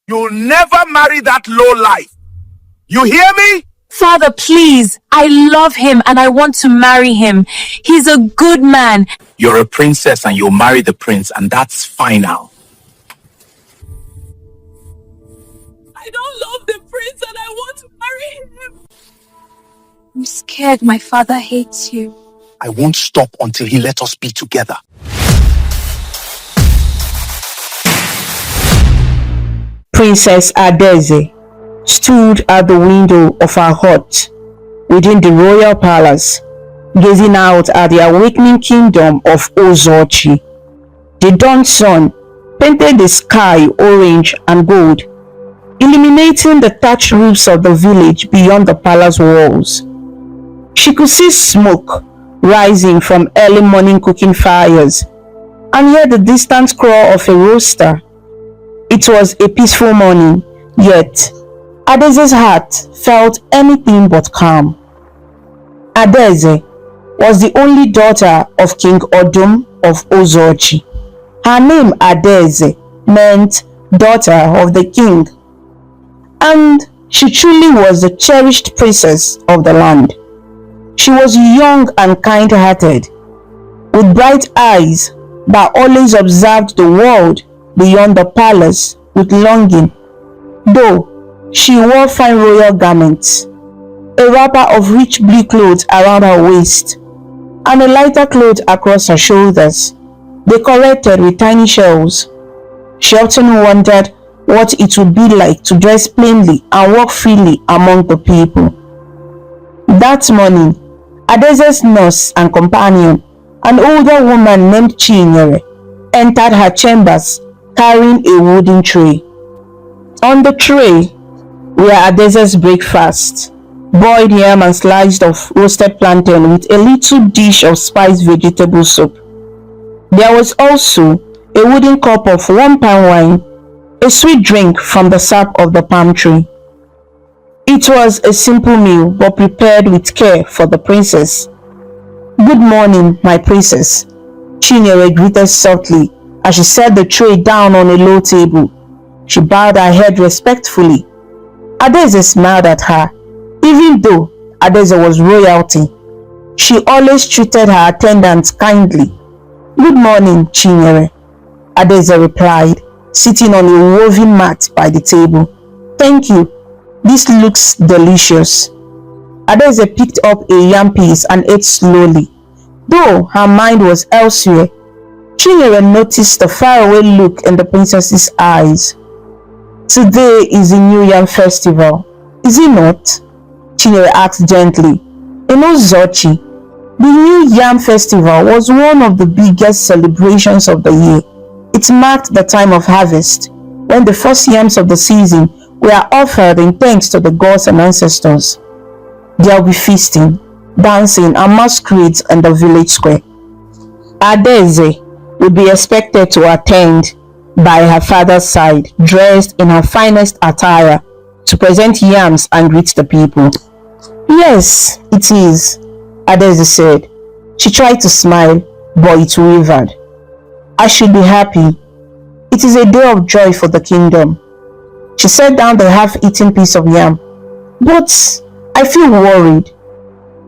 You'll never marry that low life. You hear me? Father, please. I love him and I want to marry him. He's a good man. You're a princess and you'll marry the prince, and that's final. I don't love the prince and I want to marry him. I'm scared my father hates you. I won't stop until he lets us be together. Princess Adeze stood at the window of her hut within the royal palace, gazing out at the awakening kingdom of Ozochi. The dawn sun painted the sky orange and gold, illuminating the thatched roofs of the village beyond the palace walls. She could see smoke rising from early morning cooking fires and hear the distant crow of a rooster. It was a peaceful morning, yet Adeze's heart felt anything but calm. Adeze was the only daughter of King Odum of Ozochi. Her name Adeze meant daughter of the king, and she truly was the cherished princess of the land. She was young and kind-hearted, with bright eyes that always observed the world beyond the palace with longing. Though she wore fine royal garments, a wrapper of rich blue clothes around her waist, and a lighter cloth across her shoulders, decorated with tiny shells. She often wondered what it would be like to dress plainly and walk freely among the people. That morning, Adeze's nurse and companion, an older woman named Chinyere, entered her chambers carrying a wooden tray. On the tray were Adeze's breakfast, boiled yam and sliced of roasted plantain with a little dish of spiced vegetable soup. There was also a wooden cup of warm palm wine, a sweet drink from the sap of the palm tree. It was a simple meal, but prepared with care for the princess. "Good morning, my princess," Chinyere greeted softly as she set the tray down on a low table. She bowed her head respectfully. Adeze smiled at her. Even though Adeze was royalty, she always treated her attendants kindly. "Good morning, Chinyere," Adeze replied, sitting on a woven mat by the table. "Thank you. This looks delicious." Adeze picked up a yam piece and ate slowly. Though her mind was elsewhere, Chinyere noticed the faraway look in the princess's eyes. "Today is the New Yam Festival, is it not?" Chinyere asked gently. In Ozochi, the New Yam Festival was one of the biggest celebrations of the year. It marked the time of harvest, when the first yams of the season were offered in thanks to the gods and ancestors. There will be feasting, dancing, and masquerades in the village square. Adeze would be expected to attend by her father's side, dressed in her finest attire, to present yams and greet the people. "Yes, it is," Adeze said. She tried to smile, but it wavered. "I should be happy. It is a day of joy for the kingdom." She set down the half-eaten piece of yam. "But I feel worried."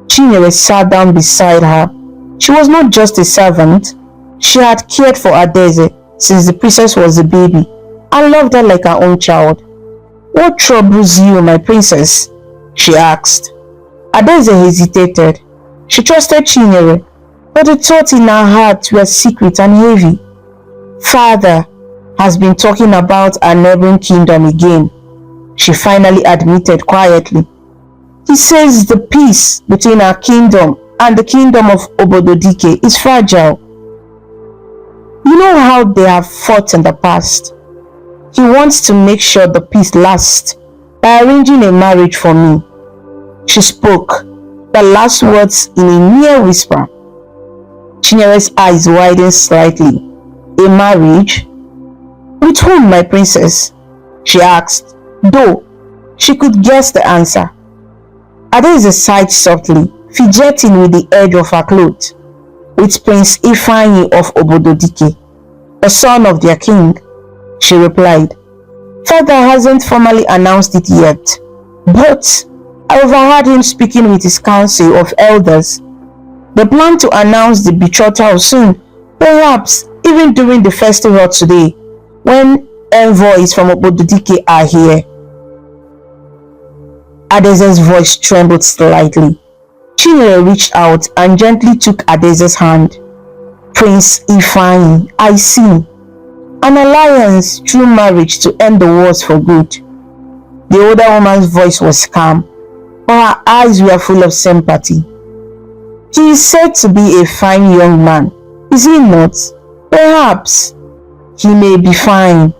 Chinyere sat down beside her. She was not just a servant. She had cared for Adeze since the princess was a baby and loved her like her own child. "What troubles you, my princess?" she asked. Adeze hesitated. She trusted Chinyere, but the thoughts in her heart were secret and heavy. "Father has been talking about our neighboring kingdom again," she finally admitted quietly. "He says the peace between our kingdom and the kingdom of Obododike is fragile. You know how they have fought in the past. He wants to make sure the peace lasts by arranging a marriage for me." She spoke the last words in a near whisper. Chinyere's eyes widened slightly. "A marriage? With whom, my princess?" she asked, though she could guess the answer. Adeze sighed softly, fidgeting with the edge of her cloth. "With Prince Ifeanyi of Obododike, the son of their king," she replied. Father hasn't formally announced it yet, but I overheard him speaking with his council of elders. They plan to announce the betrothal soon, perhaps even during the festival today, when envoys from Obodudike are here. Adeze's voice trembled slightly. Chinere reached out and gently took Adeze's hand. Prince Ifeanyi, I see. An alliance through marriage to end the wars for good. The older woman's voice was calm, but her eyes were full of sympathy. He is said to be a fine young man, is he not? Perhaps. He may be fine,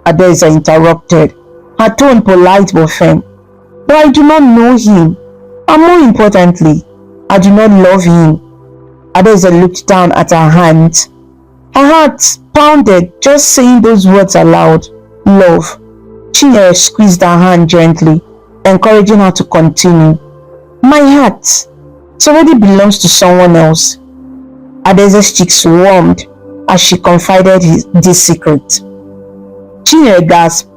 Adeze interrupted, her tone polite but firm. But I do not know him, and more importantly, I do not love him. Adeze looked down at her hand. Her heart pounded just saying those words aloud. Love. Chinere squeezed her hand gently, encouraging her to continue. My heart, it already belongs to someone else. Adeze's cheeks warmed as she confided this secret. Chinere gasped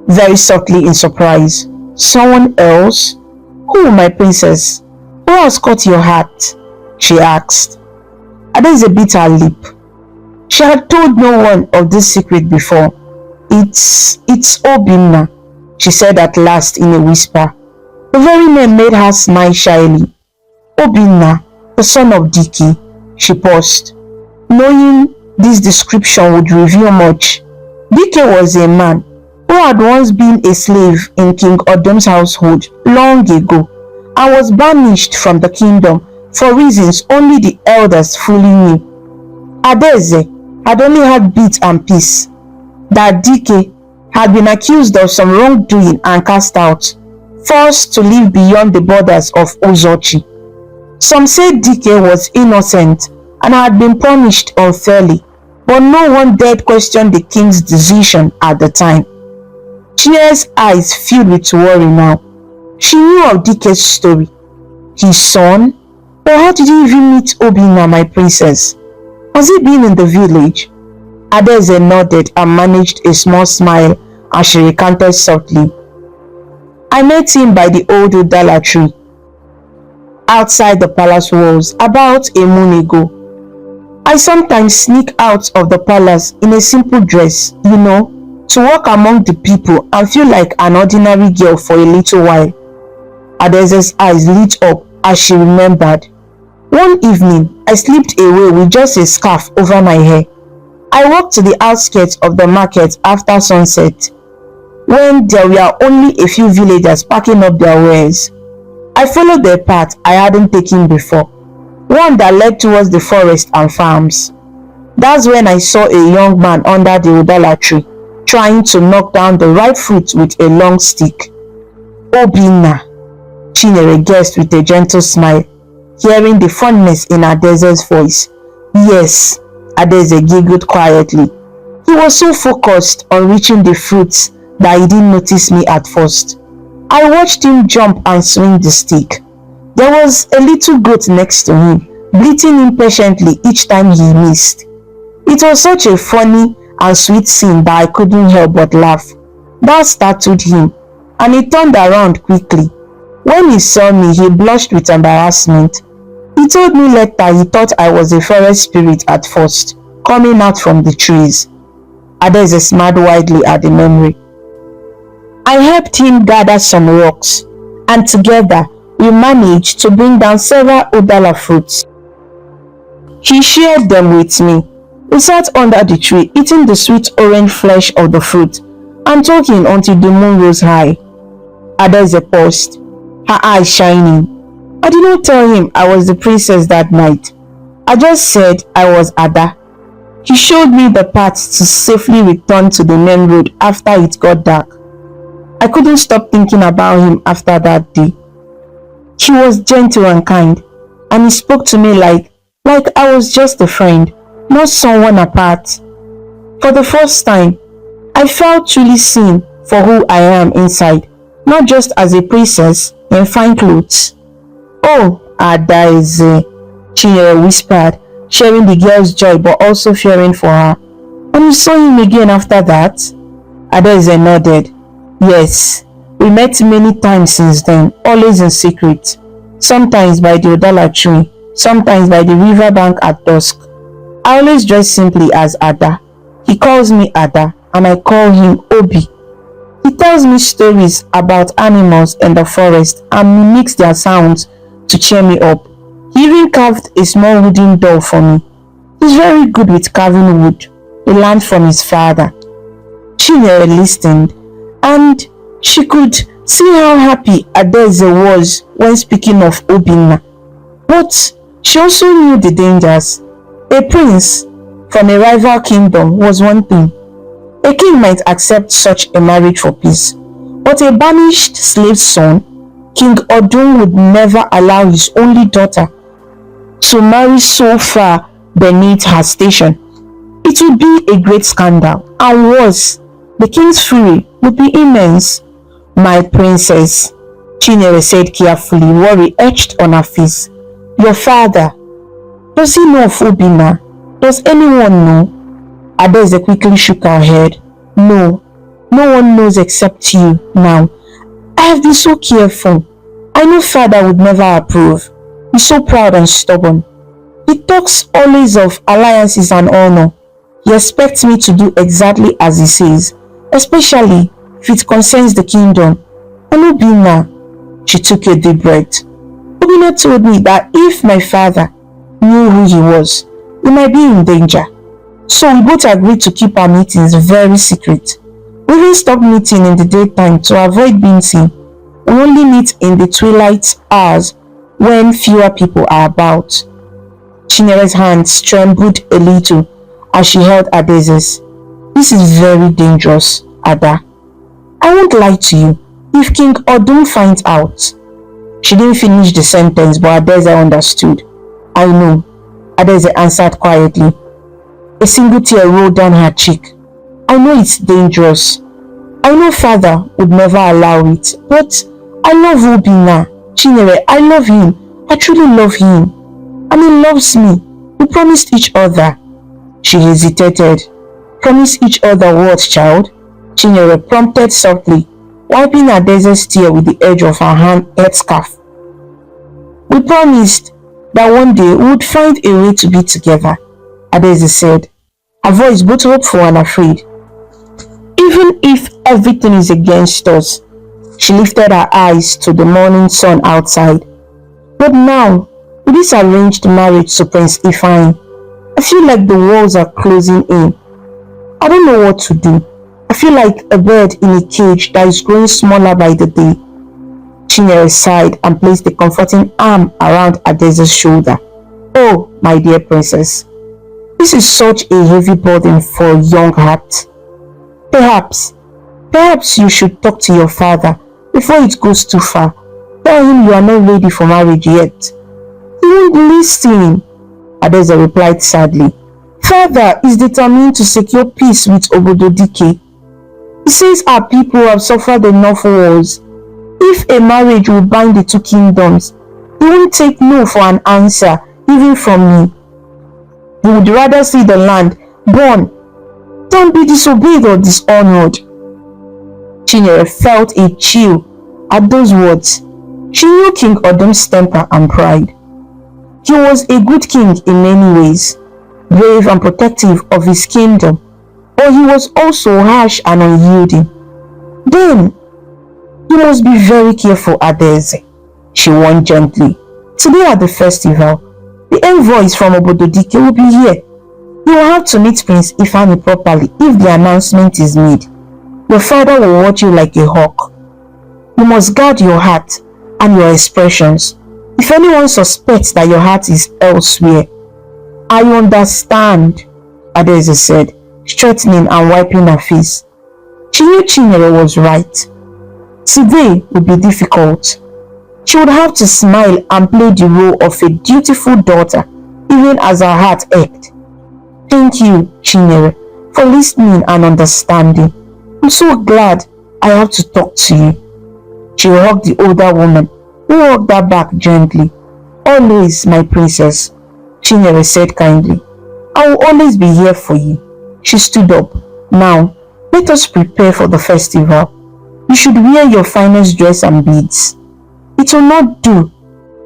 very softly in surprise. Someone else? Who, my princess? Who has caught your heart? She asked. Adeze bit her lip. She had told no one of this secret before. It's Obinna, she said at last in a whisper. The very name made her smile shyly. Obinna, the son of Dike. She paused, knowing this description would reveal much. Dike was a man who had once been a slave in King Odom's household long ago and was banished from the kingdom for reasons only the elders fully knew. Adeze had only had bits and pieces. That Dike had been accused of some wrongdoing and cast out, forced to live beyond the borders of Ozochi. Some said Dike was innocent and had been punished unfairly, but no one dared question the king's decision at the time. Chinere's eyes filled with worry now. She knew of Dike's story. His son? But how did you even meet Obinna, my princess? Has he been in the village? Adeze nodded and managed a small smile as she recanted softly. I met him by the old Udala tree, outside the palace walls, about a moon ago. I sometimes sneak out of the palace in a simple dress, to walk among the people and feel like an ordinary girl for a little while. Adeze's eyes lit up as she remembered. One evening, I slipped away with just a scarf over my hair. I walked to the outskirts of the market after sunset, when there were only a few villagers packing up their wares. I followed the path I hadn't taken before, one that led towards the forest and farms. That's when I saw a young man under the Udala tree, trying to knock down the ripe fruit with a long stick. Obinna, Chinere guessed with a gentle smile, hearing the fondness in Adeze's voice. Yes, Adeze giggled quietly. He was so focused on reaching the fruits that he didn't notice me at first. I watched him jump and swing the stick. There was a little goat next to him, bleating impatiently each time he missed. It was such a funny and sweet scene that I couldn't help but laugh. That startled him, and he turned around quickly. When he saw me, he blushed with embarrassment. He told me later he thought I was a forest spirit at first, coming out from the trees. Adeze smiled widely at the memory. I helped him gather some rocks, and together we managed to bring down several Udala fruits. He shared them with me. We sat under the tree, eating the sweet orange flesh of the fruit and talking until the moon rose high. Adeze paused, her eyes shining. I did not tell him I was the princess that night. I just said I was Ada. He showed me the path to safely return to the main road after it got dark. I couldn't stop thinking about him after that day. He was gentle and kind, and he spoke to me like I was just a friend, not someone apart. For the first time, I felt truly seen for who I am inside, not just as a princess in fine clothes. Oh, Adeze, Chinere whispered, sharing the girl's joy but also fearing for her. And you saw him again after that? Adeze nodded. Yes, we met many times since then, always in secret. Sometimes by the Odala tree, sometimes by the riverbank at dusk. I always dress simply as Ada. He calls me Ada and I call him Obi. He tells me stories about animals in the forest and mimics their sounds to cheer me up. He even carved a small wooden doll for me. He's very good with carving wood. He learned from his father. Chinyere listened, and she could see how happy Adeze was when speaking of Obinna. But she also knew the dangers. A prince from a rival kingdom was one thing. A king might accept such a marriage for peace, but a banished slave son, King Odun, would never allow his only daughter to marry so far beneath her station. It would be a great scandal, and worse, the king's fury would be immense. "My princess," Chinyere said carefully, worry etched on her face. "Your father, does he know of Obinna? Does anyone know?" Adeze quickly shook her head. "No, no one knows except you now. I have been so careful. I know father would never approve. He's so proud and stubborn. He talks always of alliances and honor. He expects me to do exactly as he says, especially if it concerns the kingdom. And Obinna," she took a deep breath. "Obinna told me that if my father knew who he was, he might be in danger. So we both agreed to keep our meetings very secret. We even stopped meeting in the daytime to avoid being seen. We only meet in the twilight hours when fewer people are about." Chinyere's hands trembled a little as she held Adeze's. "This is very dangerous, Ada. I won't lie to you. If King Odun finds out..." She didn't finish the sentence, but Adeze understood. "I know," Adeze answered quietly. A single tear rolled down her cheek. "I know it's dangerous. I know father would never allow it, but I love Obinna. Chinyere, I love him. I truly love him. And he loves me. We promised each other." She hesitated. "Promise each other what, child?" Chinyere prompted softly, wiping Adeze's tear with the edge of her headscarf. "We promised that one day we would find a way to be together," Adeze said, her voice both hopeful and afraid. "Even if everything is against us." She lifted her eyes to the morning sun outside. "But now, with this arranged marriage to Prince Ifeanyi, I feel like the walls are closing in. I don't know what to do. I feel like a bird in a cage that is growing smaller by the day." Chinyere sighed and placed a comforting arm around Adeze's shoulder. "Oh, my dear princess, this is such a heavy burden for a young heart. Perhaps you should talk to your father before it goes too far. Tell him you are not ready for marriage yet." "He won't listen," Adeze replied sadly. "Father is determined to secure peace with Obododike. He says our people have suffered enough wars. If a marriage will bind the two kingdoms, he won't take no for an answer, even from me. He would rather see the land burn than be disobeyed or dishonored." Chinyere felt a chill at those words. She knew King Odum's temper and pride. He was a good king in many ways, brave and protective of his kingdom, but he was also harsh and unyielding. "Then, you must be very careful, Adeze," she warned gently. "Today at the festival, the envoys from Obododike will be here. You will have to meet Prince Ifeanyi properly if the announcement is made. Your father will watch you like a hawk. You must guard your heart and your expressions. If anyone suspects that your heart is elsewhere..." "I understand," Adeze said, straightening and wiping her face. She knew Chinyere was right. Today would be difficult. She would have to smile and play the role of a dutiful daughter, even as her heart ached. "Thank you, Chinyere, for listening and understanding. I'm so glad I have to talk to you." She hugged the older woman, who hugged her back gently. "Always, my princess," Chinyere said kindly. "I will always be here for you." She stood up. "Now, let us prepare for the festival." You should wear your finest dress and beads. It will not do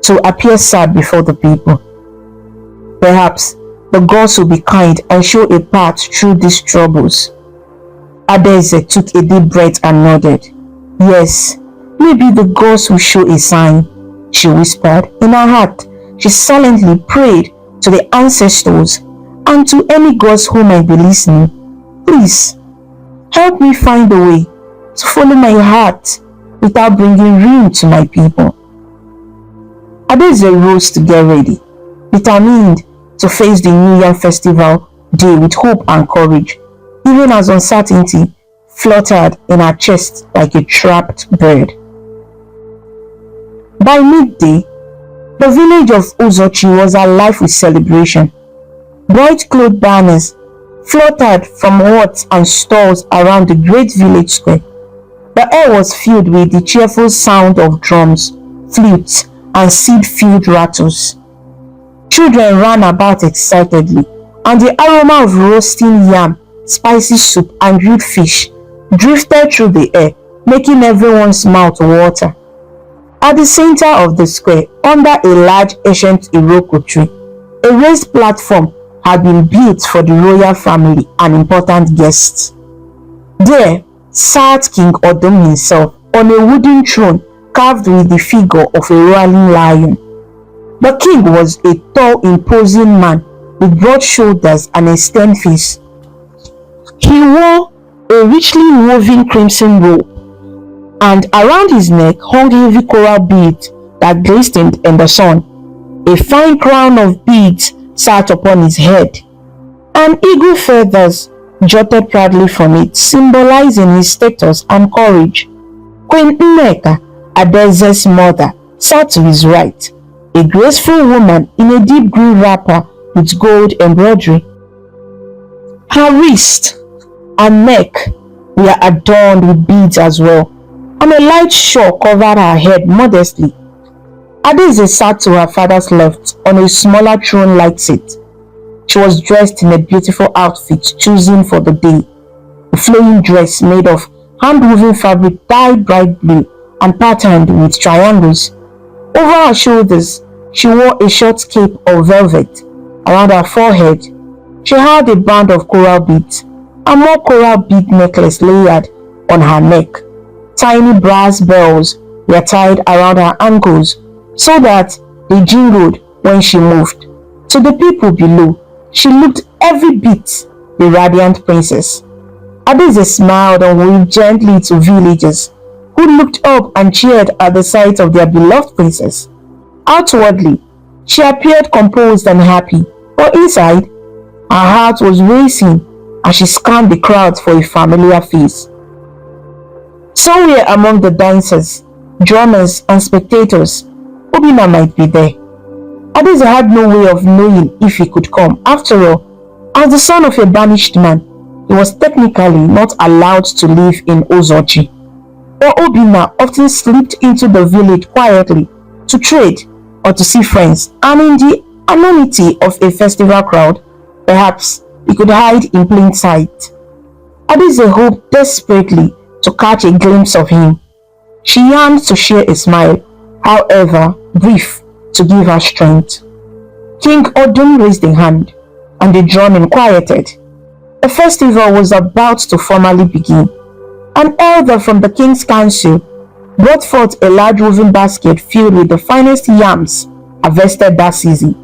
to appear sad before the people. Perhaps the gods will be kind and show a path through these troubles." Adaeze took a deep breath and nodded. "Yes, maybe the gods will show a sign," she whispered. In her heart, she silently prayed to the ancestors and to any gods who might be listening. "Please, help me find a way to follow my heart without bringing ruin to my people." Adaeze rose to get ready, determined to face the New Yam festival day with hope and courage, even as uncertainty fluttered in her chest like a trapped bird. By midday, the village of Uzochi was alive with celebration. Bright cloth banners fluttered from huts and stalls around the great village square. The air was filled with the cheerful sound of drums, flutes, and seed-filled rattles. Children ran about excitedly, and the aroma of roasting yam, spicy soup, and grilled fish drifted through the air, making everyone's mouth water. At the center of the square, under a large ancient Iroko tree, a raised platform had been built for the royal family and important guests. There sat King Odum himself on a wooden throne carved with the figure of a roaring lion. The king was a tall, imposing man with broad shoulders and a stern face. He wore a richly woven crimson robe, and around his neck hung heavy coral beads that glistened in the sun. A fine crown of beads sat upon his head, and eagle feathers jutted proudly from it, symbolizing his status and courage. Queen Nneka, Adaeze's mother, sat to his right, a graceful woman in a deep green wrapper with gold embroidery. Her wrist and neck were adorned with beads as well, and a light shawl covered her head modestly. Adaeze sat to her father's left on a smaller throne-like seat. She was dressed in a beautiful outfit chosen for the day, a flowing dress made of hand-woven fabric dyed bright blue and patterned with triangles. Over her shoulders, she wore a short cape of velvet. Around her forehead, she had a band of coral beads, and more coral bead necklace layered on her neck. Tiny brass bells were tied around her ankles so that they jingled when she moved. To the people below, she looked every bit the radiant princess. Adaeze smiled and waved gently to villagers who looked up and cheered at the sight of their beloved princess. Outwardly, she appeared composed and happy, but inside, her heart was racing as she scanned the crowd for a familiar face. Somewhere among the dancers, drummers, and spectators, Obinna might be there. Adaeze had no way of knowing if he could come. After all, as the son of a banished man, he was technically not allowed to live in Uzochi. But Obinna often slipped into the village quietly to trade or to see friends, and in the anonymity of a festival crowd, perhaps he could hide in plain sight. Adaeze hoped desperately to catch a glimpse of him. She yearned to share a smile, however brief, to give her strength. King Odum raised a hand, and the drumming quieted. The festival was about to formally begin. An elder from the king's council brought forth a large woven basket filled with the finest yams harvested that season.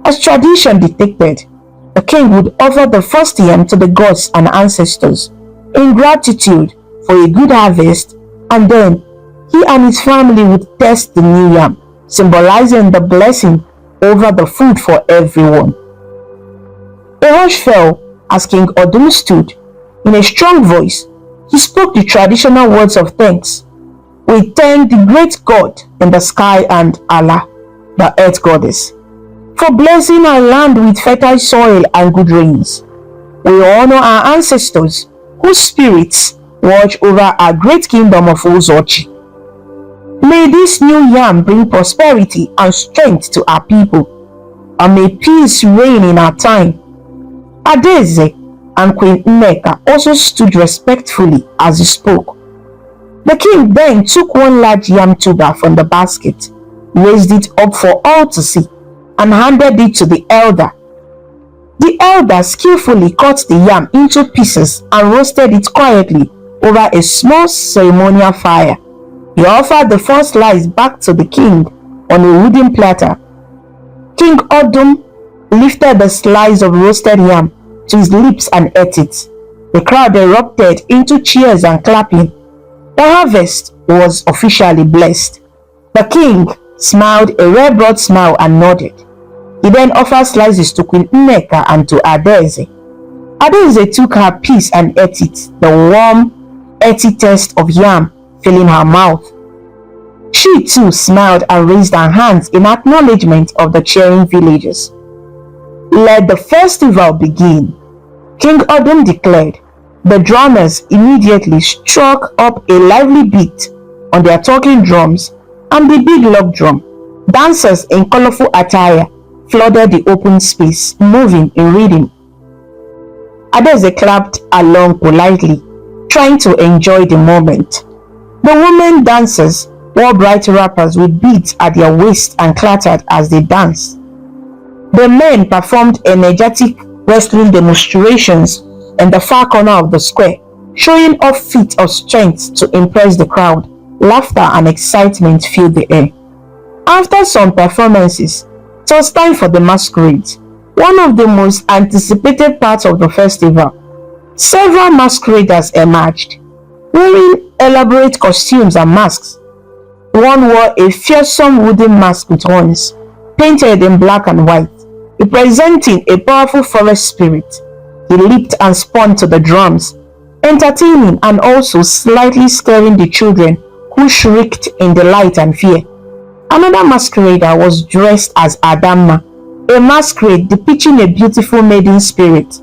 As tradition dictated, the king would offer the first yam to the gods and ancestors in gratitude for a good harvest, and then he and his family would test the new yam, symbolizing the blessing over the food for everyone. A hush fell as King Odum stood. In a strong voice, he spoke the traditional words of thanks. "We thank the great God in the sky and Allah, the earth goddess, for blessing our land with fertile soil and good rains. We honor our ancestors whose spirits watch over our great kingdom of Uzochi. May this new yam bring prosperity and strength to our people, and may peace reign in our time." Adaeze and Queen Nneka also stood respectfully as he spoke. The king then took one large yam tuber from the basket, raised it up for all to see, and handed it to the elder. The elder skillfully cut the yam into pieces and roasted it quietly over a small ceremonial fire. He offered the first slice back to the king on a wooden platter. King Odum lifted the slice of roasted yam to his lips and ate it. The crowd erupted into cheers and clapping. The harvest was officially blessed. The king smiled a rare broad smile and nodded. He then offered slices to Queen Nneka and to Adaeze. Adaeze took her piece and ate it, the warm, earthy taste of yam filling her mouth. She too smiled and raised her hands in acknowledgement of the cheering villagers. Let the festival begin, King Odum declared. The drummers immediately struck up a lively beat on their talking drums and the big log drum. Dancers in colorful attire flooded the open space, moving in rhythm. Adaeze clapped along politely, trying to enjoy the moment. The women dancers wore bright wrappers with beads at their waists and clattered as they danced. The men performed energetic wrestling demonstrations in the far corner of the square, showing off feats of strength to impress the crowd. Laughter and excitement filled the air. After some performances, it was time for the masquerades, one of the most anticipated parts of the festival. Several masqueraders emerged, wearing elaborate costumes and masks. One wore a fearsome wooden mask with horns, painted in black and white, representing a powerful forest spirit. He leaped and spun to the drums, entertaining and also slightly scaring the children who shrieked in delight and fear. Another masquerader was dressed as Adamma, a masquerade depicting a beautiful maiden spirit,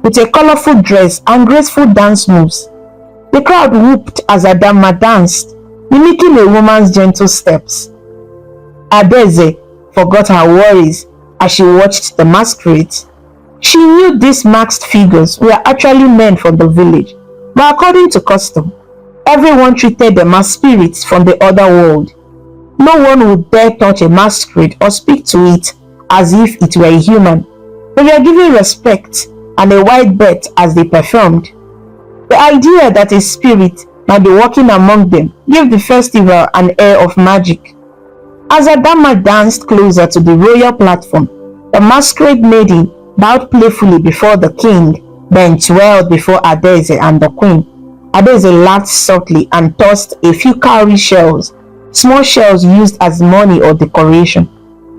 with a colorful dress and graceful dance moves. The crowd whooped as Adamma danced, mimicking a woman's gentle steps. Adaeze forgot her worries as she watched the masquerades. She knew these masked figures were actually men from the village, but according to custom, everyone treated them as spirits from the other world. No one would dare touch a masquerade or speak to it as if it were a human. They were given respect and a wide berth as they performed. The idea that a spirit might be walking among them gave the festival an air of magic. As Adamma danced closer to the royal platform, the masquerade maiden bowed playfully before the king, then twirled before Adaeze and the queen. Adaeze laughed softly and tossed a few cowrie shells, small shells used as money or decoration,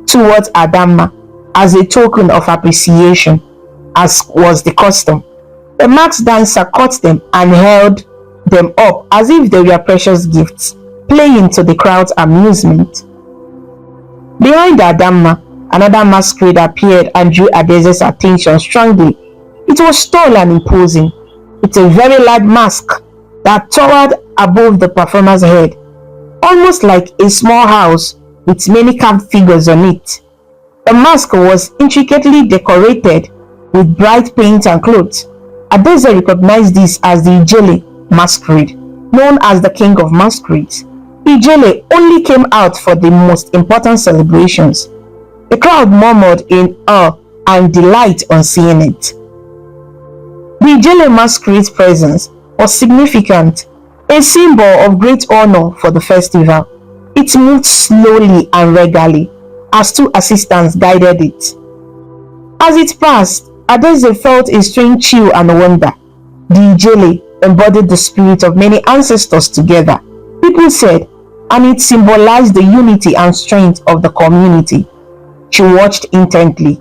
towards Adamma as a token of appreciation, as was the custom. The masked dancer caught them and held them up as if they were precious gifts, playing to the crowd's amusement. Behind Adamma, another masquerade appeared and drew Adaeze's attention strongly. It was tall and imposing, with a very large mask that towered above the performer's head, almost like a small house with many carved figures on it. The mask was intricately decorated with bright paint and clothes. Adaeze recognized this as the Ijele masquerade, known as the king of masquerades. Ijele only came out for the most important celebrations. The crowd murmured in awe and delight on seeing it. The Ijele masquerade's presence was significant, a symbol of great honor for the festival. It moved slowly and regally as two assistants guided it. As it passed, Adaeze felt a strange chill and wonder. The Ijele embodied the spirit of many ancestors together, people said, and it symbolized the unity and strength of the community. She watched intently.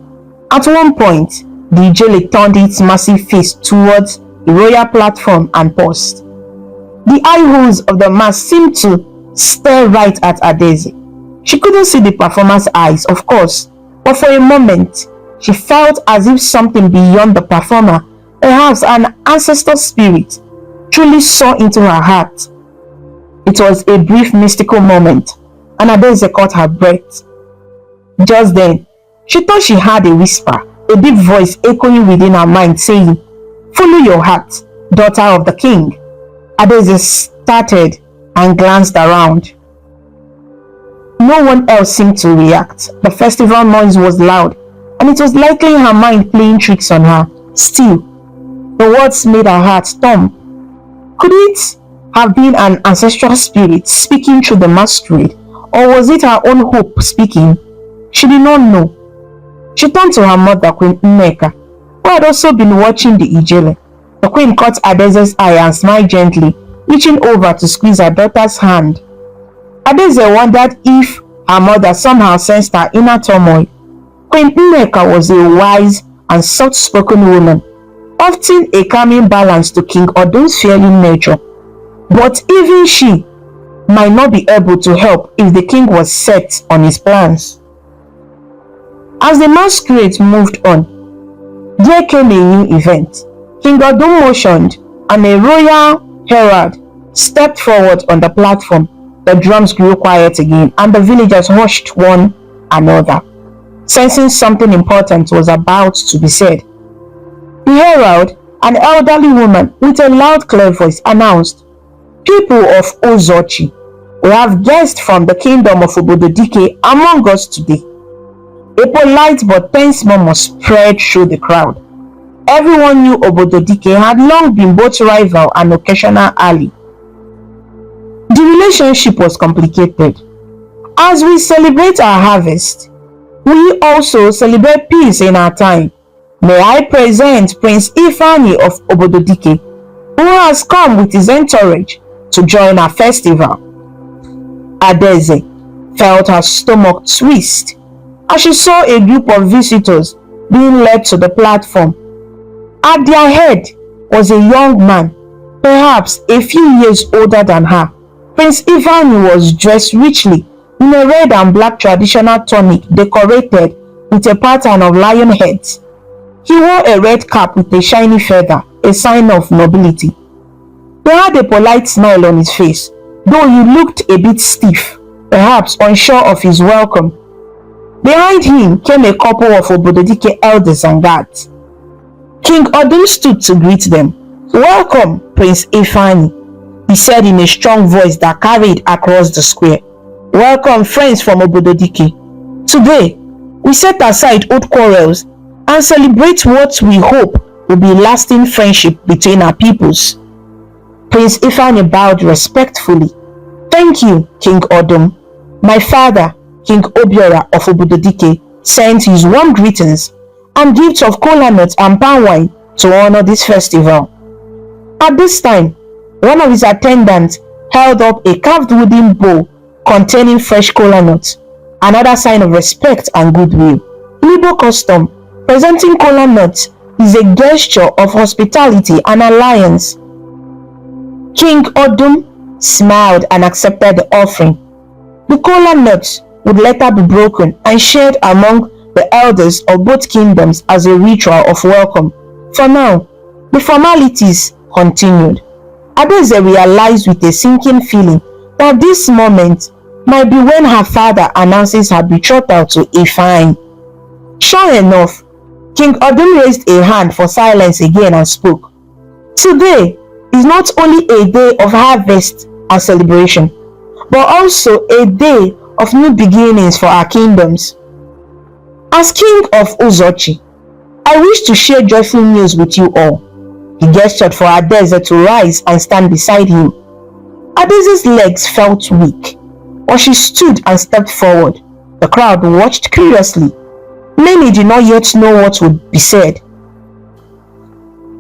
At one point, the Ijele turned its massive face towards the royal platform and paused. The eye holes of the mask seemed to stare right at Adaeze. She couldn't see the performer's eyes, of course, but for a moment, she felt as if something beyond the performer, perhaps an ancestor spirit, truly saw into her heart. It was a brief mystical moment, and Adaeze caught her breath. Just then, she thought she heard a whisper, a deep voice echoing within her mind saying, "Follow your heart, daughter of the king." Adaeze started, and glanced around. No one else seemed to react. The festival noise was loud, and it was likely her mind playing tricks on her. Still, the words made her heart thump. Could it have been an ancestral spirit speaking through the masquerade, or was it her own hope speaking? She did not know. She turned to her mother, Queen Nneka, who had also been watching the Ijele. The queen caught Adeze's eye and smiled gently, reaching over to squeeze her daughter's hand. Adeze wondered if her mother somehow sensed her inner turmoil. Queen Nneka was a wise and soft-spoken woman, often a calming balance to King Odum's fearing nature. But even she might not be able to help if the king was set on his plans. As the masquerade moved on, there came a new event. King Odum motioned, and a royal herald stepped forward on the platform. The drums grew quiet again, and the villagers hushed one another, sensing something important was about to be said. The herald, an elderly woman with a loud, clear voice, announced, "People of Ozochi, we have guests from the kingdom of Obododike among us today." A polite but tense murmur spread through the crowd. Everyone knew Obododike had long been both rival and occasional ally. The relationship was complicated. As we celebrate our harvest, we also celebrate peace in our time. May I present Prince Ifeanyi of Obododike, who has come with his entourage to join our festival. Adeze felt her stomach twist as she saw a group of visitors being led to the platform. At their head was a young man, perhaps a few years older than her. Prince Ifeanyi was dressed richly in a red and black traditional tunic decorated with a pattern of lion heads. He wore a red cap with a shiny feather, a sign of nobility. He had a polite smile on his face, though he looked a bit stiff, perhaps unsure of his welcome. Behind him came a couple of Obododike elders and guards. King Odum stood to greet them. "Welcome, Prince Ifeanyi," he said in a strong voice that carried across the square. "Welcome, friends from Obododike. Today, we set aside old quarrels and celebrate what we hope will be lasting friendship between our peoples." Prince Ifeanyi bowed respectfully. "Thank you, King Odum. My father, King Obiora of Obododike, sent his warm greetings and gifts of kola nuts and palm wine to honor this festival." At this time, one of his attendants held up a carved wooden bowl containing fresh kola nuts, another sign of respect and goodwill. Igbo custom, presenting kola nuts is a gesture of hospitality and alliance. King Odum smiled and accepted the offering. The kola nuts would later be broken and shared among the elders of both kingdoms as a ritual of welcome. For now, the formalities continued. Adeze realized with a sinking feeling that this moment might be when her father announces her betrothal to Ifeanyi. Sure enough, King Odum raised a hand for silence again and spoke. "Today is not only a day of harvest and celebration, but also a day of new beginnings for our kingdoms. As King of Ozochi, I wish to share joyful news with you all." He gestured for Adeze to rise and stand beside him. Adeze's legs felt weak, but she stood and stepped forward. The crowd watched curiously. Many did not yet know what would be said.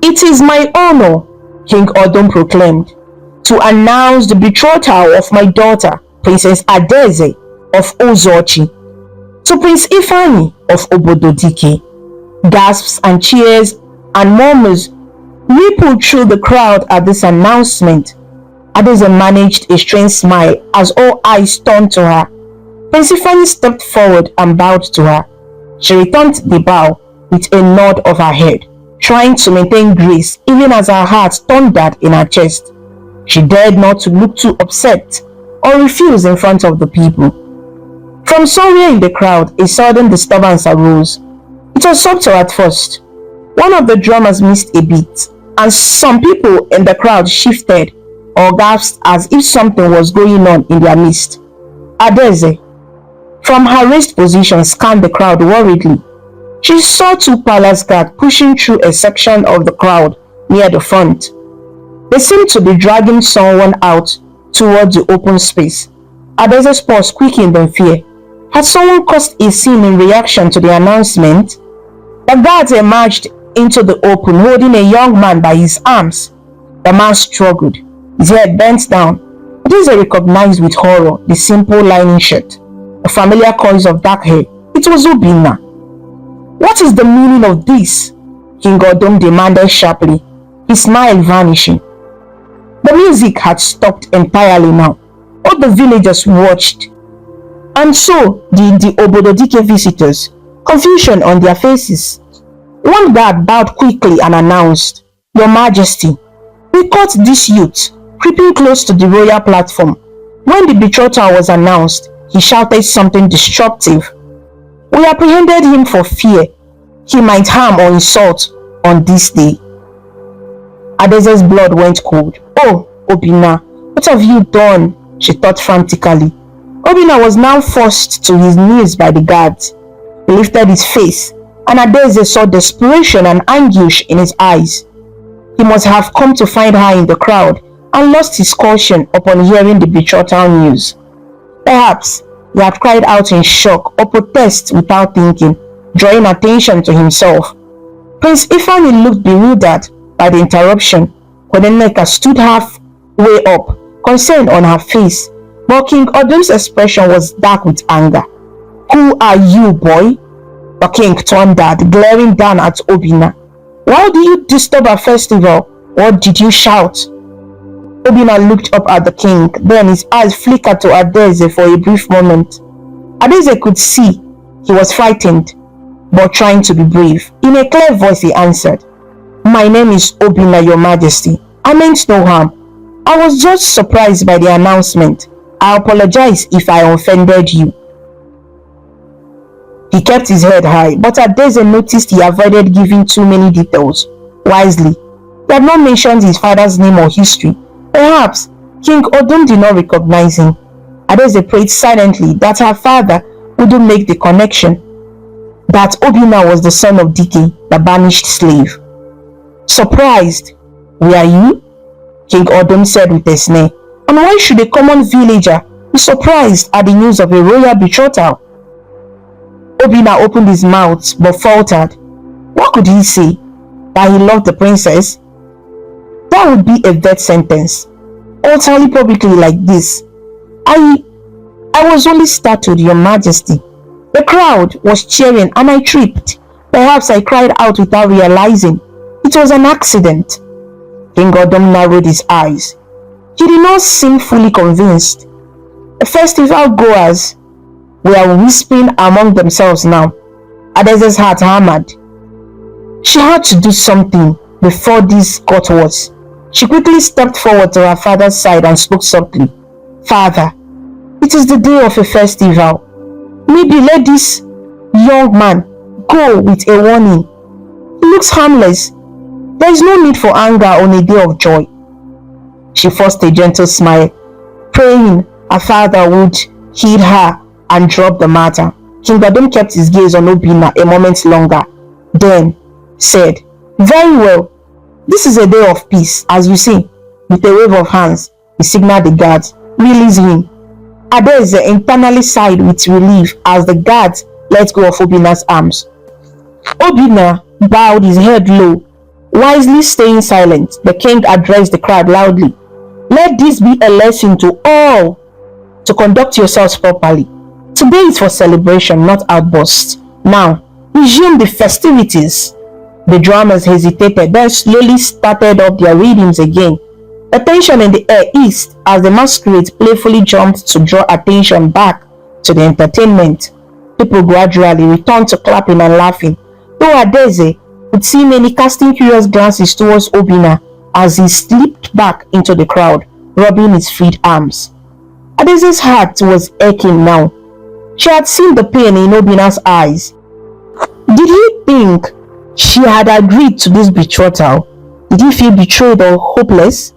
"It is my honor," King Odum proclaimed, "to announce the betrothal of my daughter, Princess Adeze of Ozochi, to Prince Ifeanyi of Obododike." Gasps and cheers and murmurs rippled through the crowd at this announcement. Adeze managed a strange smile as all eyes turned to her. Prince Ifeanyi stepped forward and bowed to her. She returned the bow with a nod of her head, trying to maintain grace even as her heart thundered in her chest. She dared not to look too upset or refuse in front of the people. From somewhere in the crowd, a sudden disturbance arose. It was subtle at first. One of the drummers missed a beat, and some people in the crowd shifted, or gasped as if something was going on in their midst. Adeze, from her raised position, scanned the crowd worriedly. She saw two palace guards pushing through a section of the crowd near the front. They seemed to be dragging someone out towards the open space. Adeze's pulse quickened in fear. Had someone caused a scene in reaction to the announcement? The guards emerged into the open, holding a young man by his arms. The man struggled, his head bent down. Adeze recognized with horror the simple lining shirt, the familiar coils of dark hair. It was Obinna. What is the meaning of this? King Odom demanded sharply, his smile vanishing. The music had stopped entirely now. All the villagers watched, and so did the Obododike visitors, confusion on their faces. One guard bowed quickly and announced, "Your Majesty, we caught this youth creeping close to the royal platform. When the betrothal was announced, he shouted something disruptive. We apprehended him for fear he might harm or insult on this day." Adeze's blood went cold. "Oh, Obinna, what have you done?" she thought frantically. Obinna was now forced to his knees by the guards. He lifted his face, and Adeze saw desperation and anguish in his eyes. He must have come to find her in the crowd and lost his caution upon hearing the betrothal news. Perhaps he had cried out in shock or protest without thinking, drawing attention to himself. Prince Ifeanyi looked bewildered by the interruption. Nneka stood halfway up, concern on her face, but King Odom's expression was dark with anger. "Who are you, boy?" The king thundered, glaring down at Obinna. "Why do you disturb our festival? What did you shout?" Obinna looked up at the king, then his eyes flickered to Adeze for a brief moment. Adeze could see he was frightened, but trying to be brave. In a clear voice he answered, "My name is Obinna, Your Majesty. I meant no harm. I was just surprised by the announcement. I apologize if I offended you." He kept his head high, but Adeze noticed he avoided giving too many details. Wisely, he had not mentioned his father's name or history. Perhaps King Odom did not recognize him. Adeze prayed silently that her father wouldn't make the connection, that Obinna was the son of Dike, the banished slave. "Surprised? Were you?" King Odom said with a sneer. "And why should a common villager be surprised at the news of a royal betrothal?" Obinna opened his mouth but faltered. What could he say? That he loved the princess? That would be a death sentence. Utterly publicly like this. I was only startled, Your Majesty. The crowd was cheering and I tripped. Perhaps I cried out without realizing. It was an accident. King Odom narrowed his eyes. He did not seem fully convinced. The festival goers were whispering among themselves now. Adeze's heart hammered. She had to do something before this got worse. She quickly stepped forward to her father's side and spoke softly. "Father, it is the day of a festival. Maybe let this young man go with a warning. He looks harmless. There is no need for anger on a day of joy." She forced a gentle smile, praying her father would heed her and drop the matter. King Odom kept his gaze on Obinna a moment longer, then said, "Very well. This is a day of peace, as you see." With a wave of hands, he signaled the guards, "Release him." Adeze internally sighed with relief as the guards let go of Obinna's arms. Obinna bowed his head low, wisely staying silent. The king addressed the crowd loudly. "Let this be a lesson to all to conduct yourselves properly. Today is for celebration, not outbursts. Now, resume the festivities." The drummers hesitated, then slowly started up their rhythms again. The tension in the air eased as the masquerade playfully jumped to draw attention back to the entertainment. People gradually returned to clapping and laughing, though Adeze could see many casting curious glances towards Obinna as he slipped back into the crowd, rubbing his freed arms. Adeze's heart was aching now. She had seen the pain in Obinna's eyes. Did he think she had agreed to this betrothal? Did he feel betrayed or hopeless?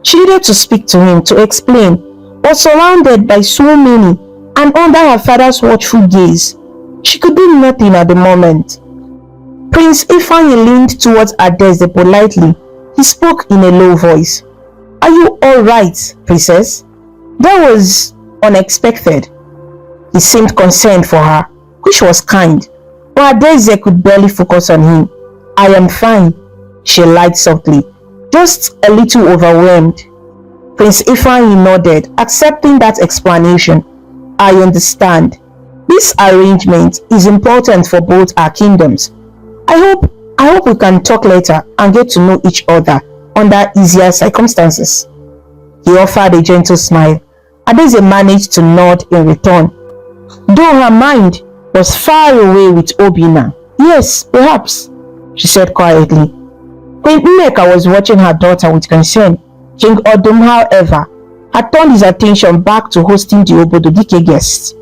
She needed to speak to him to explain, but surrounded by so many and under her father's watchful gaze, she could do nothing at the moment. Prince Ifeanyi leaned towards Adaeze politely. He spoke in a low voice. "Are you all right, princess?" That was unexpected. He seemed concerned for her, which was kind, but Adaeze could barely focus on him. "I am fine," she lied softly, "just a little overwhelmed." Prince Ifeanyi nodded, accepting that explanation. "I understand. This arrangement is important for both our kingdoms. I hope we can talk later and get to know each other under easier circumstances." He offered a gentle smile. Adaeze managed to nod in return, though her mind was far away with Obinna. "Yes, perhaps," she said quietly. Queen Nneka was watching her daughter with concern. King Odum, however, had turned his attention back to hosting the Obododike guests.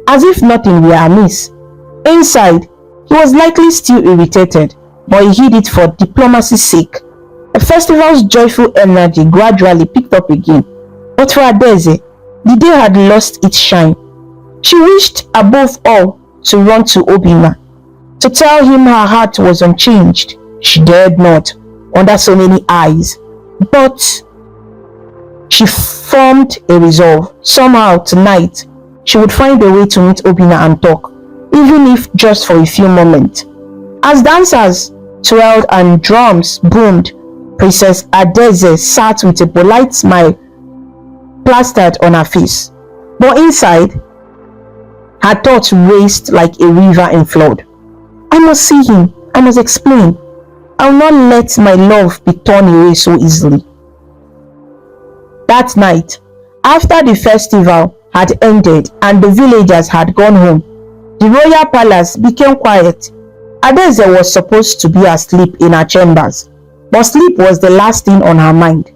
As if nothing were amiss. Inside, he was likely still irritated, but he hid it for diplomacy's sake. The festival's joyful energy gradually picked up again, but for Adaeze, the day had lost its shine. She wished above all to run to Obinna, to tell him her heart was unchanged. She dared not, under so many eyes, but she formed a resolve. Somehow tonight, she would find a way to meet Obinna and talk, even if just for a few moments. As dancers twirled and drums boomed, Princess Adaeze sat with a polite smile plastered on her face. But inside, her thoughts raced like a river in flood. "I must see him. I must explain. I will not let my love be torn away so easily." That night, after the festival had ended and the villagers had gone home, the royal palace became quiet. Adaeze was supposed to be asleep in her chambers, but sleep was the last thing on her mind.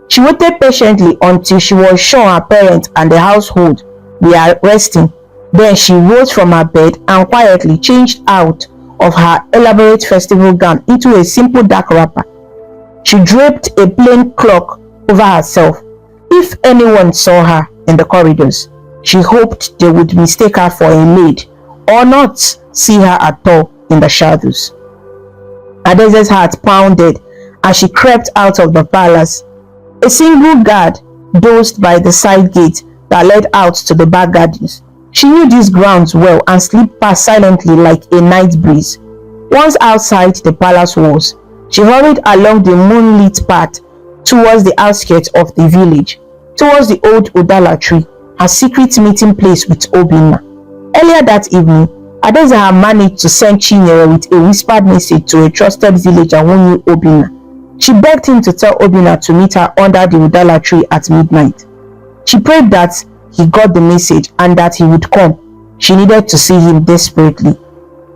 She waited patiently until she was sure her parents and the household were resting. Then she rose from her bed and quietly changed out of her elaborate festival gown into a simple dark wrapper. She draped a plain cloak over herself. If anyone saw her in the corridors, she hoped they would mistake her for a maid or not see her at all in the shadows. Adaeze's heart pounded as she crept out of the palace. A single guard dozed by the side gate that led out to the back gardens. She knew these grounds well and slipped past silently like a night breeze. Once outside the palace walls, she hurried along the moonlit path towards the outskirts of the village, towards the old Udala tree, her secret meeting place with Obinna. Earlier that evening, Adaeze had managed to send Chinyere with a whispered message to a trusted villager who knew Obinna. She begged him to tell Obinna to meet her under the Udala tree at midnight. She prayed that he got the message and that he would come. She needed to see him desperately.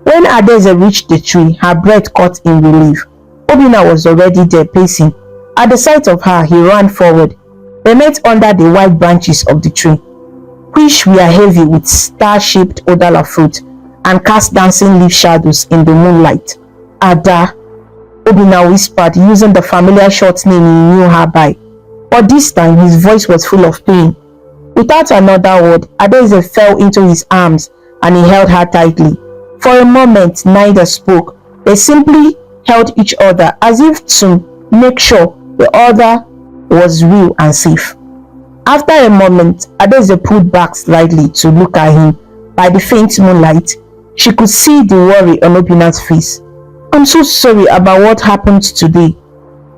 When Adaeze reached the tree, her breath caught in relief. Obinna was already there pacing. At the sight of her, he ran forward. They met under the wide branches of the tree, which were heavy with star-shaped Udala fruit and cast dancing leaf shadows in the moonlight. "Ada," Obinna whispered, using the familiar short name he knew her by. But this time, his voice was full of pain. Without another word, Adaeze fell into his arms and he held her tightly. For a moment, neither spoke. They simply held each other as if to make sure the other was real and safe. After a moment, Adaeze pulled back slightly to look at him. By the faint moonlight, she could see the worry on Obinna's face. "I'm so sorry about what happened today,"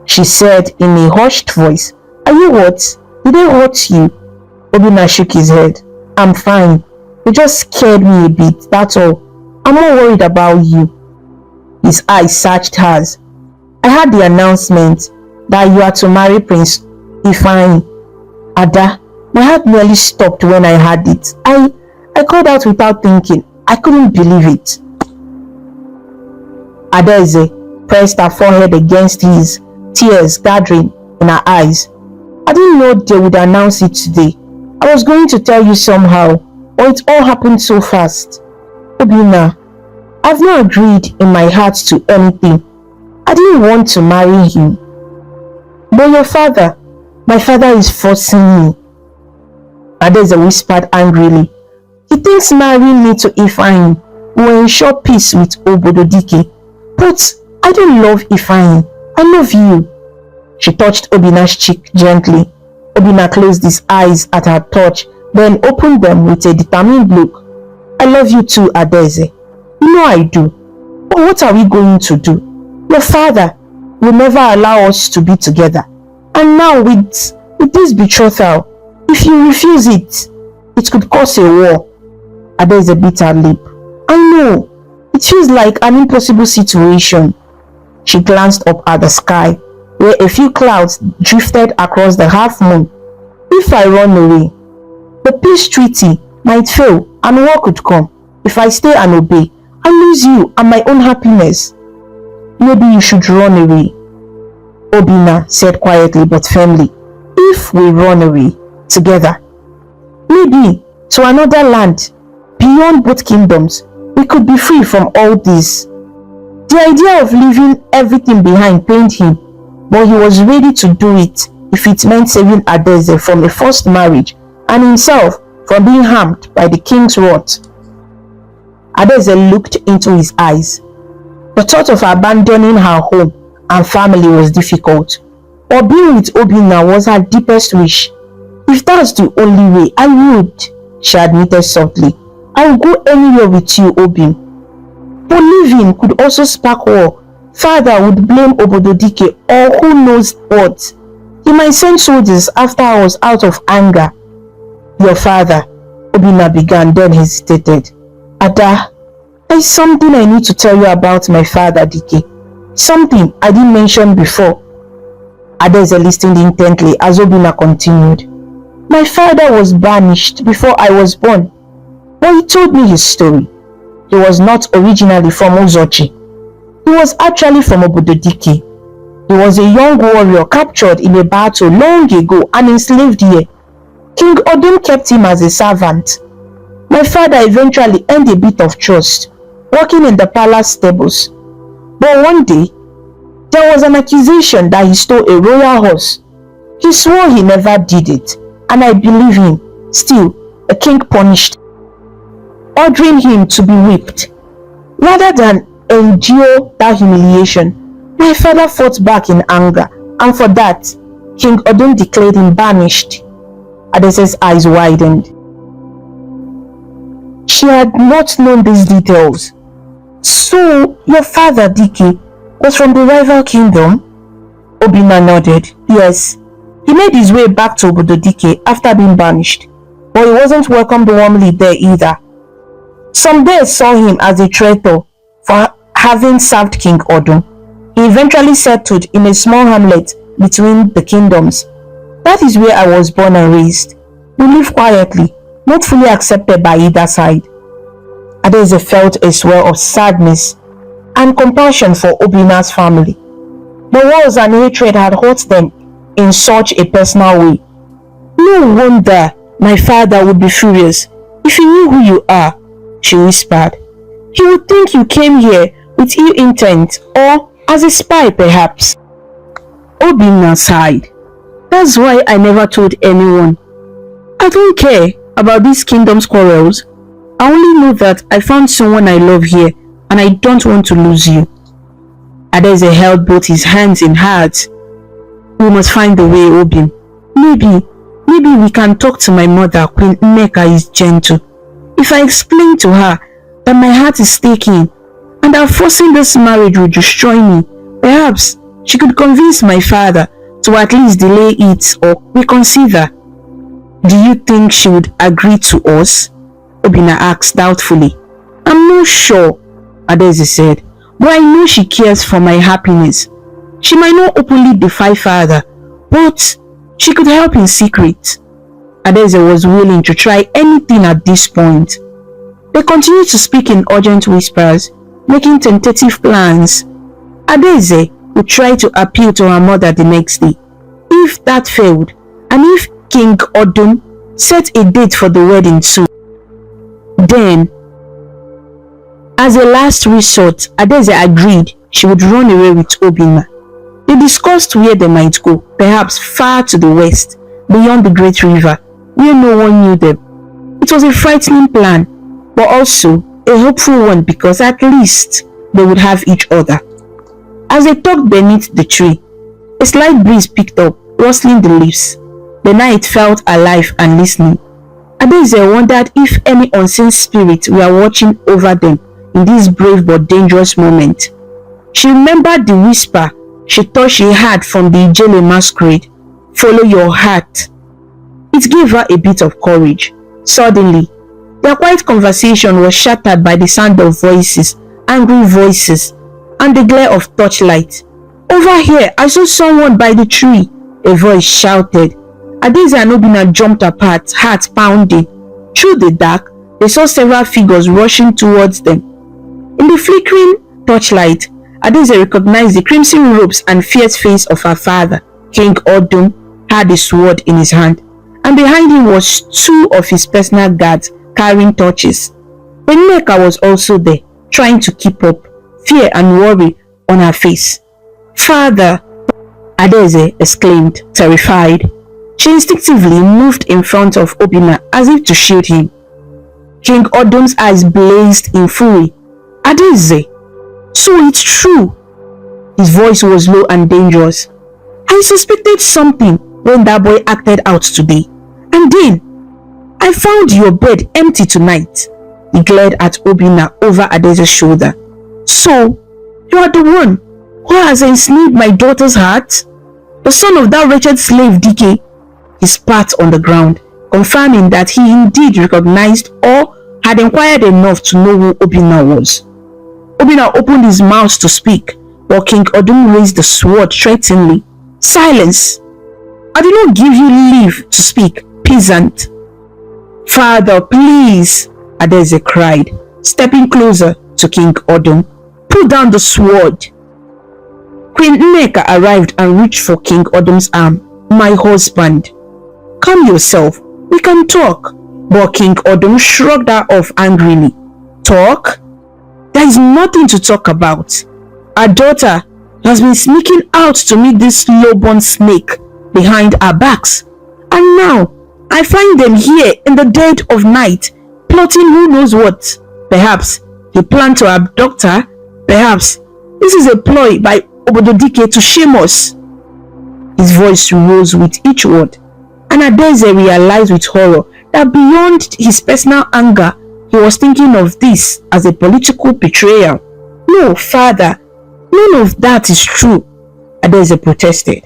she said in a hushed voice. "Are you hurt? Did they hurt you?" Obinna shook his head. "I'm fine. It just scared me a bit, that's all. I'm more worried about you." His eyes searched hers. "I heard the announcement that you are to marry Prince Ifeanyi. Ada, my heart nearly stopped when I heard it. I called out without thinking. I couldn't believe it." Adaeze pressed her forehead against his, tears gathering in her eyes. "I didn't know they would announce it today. I was going to tell you somehow, but it all happened so fast. Obinna, I've not agreed in my heart to anything. I didn't want to marry him. But your father, My father is forcing me, Adeze whispered angrily. He thinks marrying me to Ifeanyi will ensure peace with Obododike. But I don't love Ifeanyi. I love you. She touched Obina's cheek gently. Obina closed his eyes at her touch, then opened them with a determined look. I love you too, Adeze. You know I do. But what are we going to do? Your father will never allow us to be together. And now with this betrothal, if you refuse it, it could cause a war. Adeze bit her lip. I know. It feels like an impossible situation. She glanced up at the sky, where a few clouds drifted across the half moon. If I run away, the peace treaty might fail and war could come. If I stay and obey, I lose you and my own happiness. Maybe you should run away, Obina said quietly but firmly. If we run away together, maybe to another land, beyond both kingdoms, we could be free from all this. The idea of leaving everything behind pained him, but he was ready to do it if it meant saving Adeze from a forced marriage and himself from being harmed by the king's wrath. Adeze looked into his eyes. The thought of abandoning her home and family was difficult, but being with Obina was her deepest wish. If that's the only way, I would, she admitted softly. I will go anywhere with you, Obin. But leaving could also spark war. Father would blame Obododike or who knows what. He might send soldiers after us out of anger. Your father, Obina began, then hesitated. Ada, there is something I need to tell you about my father, Dike. Something I didn't mention before. Adeze listened intently as Obina continued. My father was banished before I was born, but he told me his story. He was not originally from Uzochi. He was actually from Obododike. He was a young warrior captured in a battle long ago and enslaved here. King Odum kept him as a servant. My father eventually earned a bit of trust, working in the palace stables. But one day, there was an accusation that he stole a royal horse. He swore he never did it, and I believe him. Still, the king punished, ordering him to be whipped. Rather than endure that humiliation, my father fought back in anger, and for that, King Odum declared him banished. Adese's eyes widened. She had not known these details. So, your father, Dike, was from the rival kingdom? Obina nodded. Yes. He made his way back to Obododike after being banished, but he wasn't welcomed warmly there either. Some there saw him as a traitor for having served King Odum. He eventually settled in a small hamlet between the kingdoms. That is where I was born and raised. We lived quietly, not fully accepted by either side. Adeze felt a swell of sadness and compassion for Obina's family. The walls and hatred had hurt them in such a personal way. No wonder my father would be furious if he knew who you are, she whispered. He would think you came here with ill intent or as a spy perhaps. Obina sighed. That's why I never told anyone. I don't care about these kingdom's quarrels. I only know that I found someone I love here and I don't want to lose you. Adeze held both his hands in hers. We must find a way, Obin. Maybe we can talk to my mother, Queen Nneka is gentle. If I explain to her that my heart is taken and that forcing this marriage will destroy me, perhaps she could convince my father to at least delay it or reconsider. Do you think she would agree to us? Obina asked doubtfully. I'm not sure, Adeze said, but I know she cares for my happiness. She might not openly defy father, but she could help in secret. Adeze was willing to try anything at this point. They continued to speak in urgent whispers, making tentative plans. Adeze would try to appeal to her mother the next day. If that failed, and if King Odum set a date for the wedding soon, then, as a last resort, Adeze agreed she would run away with Obina. They discussed where they might go, perhaps far to the west, beyond the great river, where no one knew them. It was a frightening plan, but also a hopeful one because at least they would have each other. As they talked beneath the tree, a slight breeze picked up, rustling the leaves. The night felt alive and listening. Adaeze wondered if any unseen spirit were watching over them in this brave but dangerous moment. She remembered the whisper she thought she heard from the Ijele masquerade, "Follow your heart." It gave her a bit of courage. Suddenly, their quiet conversation was shattered by the sound of voices, angry voices, and the glare of torchlight. "Over here, I saw someone by the tree," a voice shouted. Adaeze and Obinna jumped apart, heart pounding. Through the dark, they saw several figures rushing towards them. In the flickering torchlight, Adaeze recognized the crimson robes and fierce face of her father. King Odum had a sword in his hand, and behind him was two of his personal guards carrying torches. Nneka was also there, trying to keep up, fear and worry on her face. "Father!" Adaeze exclaimed, terrified. She instinctively moved in front of Obinna as if to shield him. King Odum's eyes blazed in fury. "Adaeze, so it's true." His voice was low and dangerous. "I suspected something when that boy acted out today. And then, I found your bed empty tonight." He glared at Obinna over Adaeze's shoulder. "So, you are the one who has enslaved my daughter's heart? The son of that wretched slave Dike?" He spat on the ground, confirming that he indeed recognized or had inquired enough to know who Obinna was. Obinna opened his mouth to speak, but King Odum raised the sword threateningly. "Silence! I did not give you leave to speak, peasant." "Father, please," Adaeze cried, stepping closer to King Odum. "Put down the sword." Queen Nneka arrived and reached for King Odum's arm. "My husband, calm yourself, we can talk." But King Odum shrugged her off angrily. "Talk? There is nothing to talk about. Our daughter has been sneaking out to meet this slow-born snake behind our backs, and now I find them here in the dead of night, plotting who knows what. Perhaps he planned to abduct her. Perhaps this is a ploy by Obododike to shame us." His voice rose with each word, and Adaeze realized with horror that beyond his personal anger, he was thinking of this as a political betrayal. "No, father, none of that is true," Adaeze protested.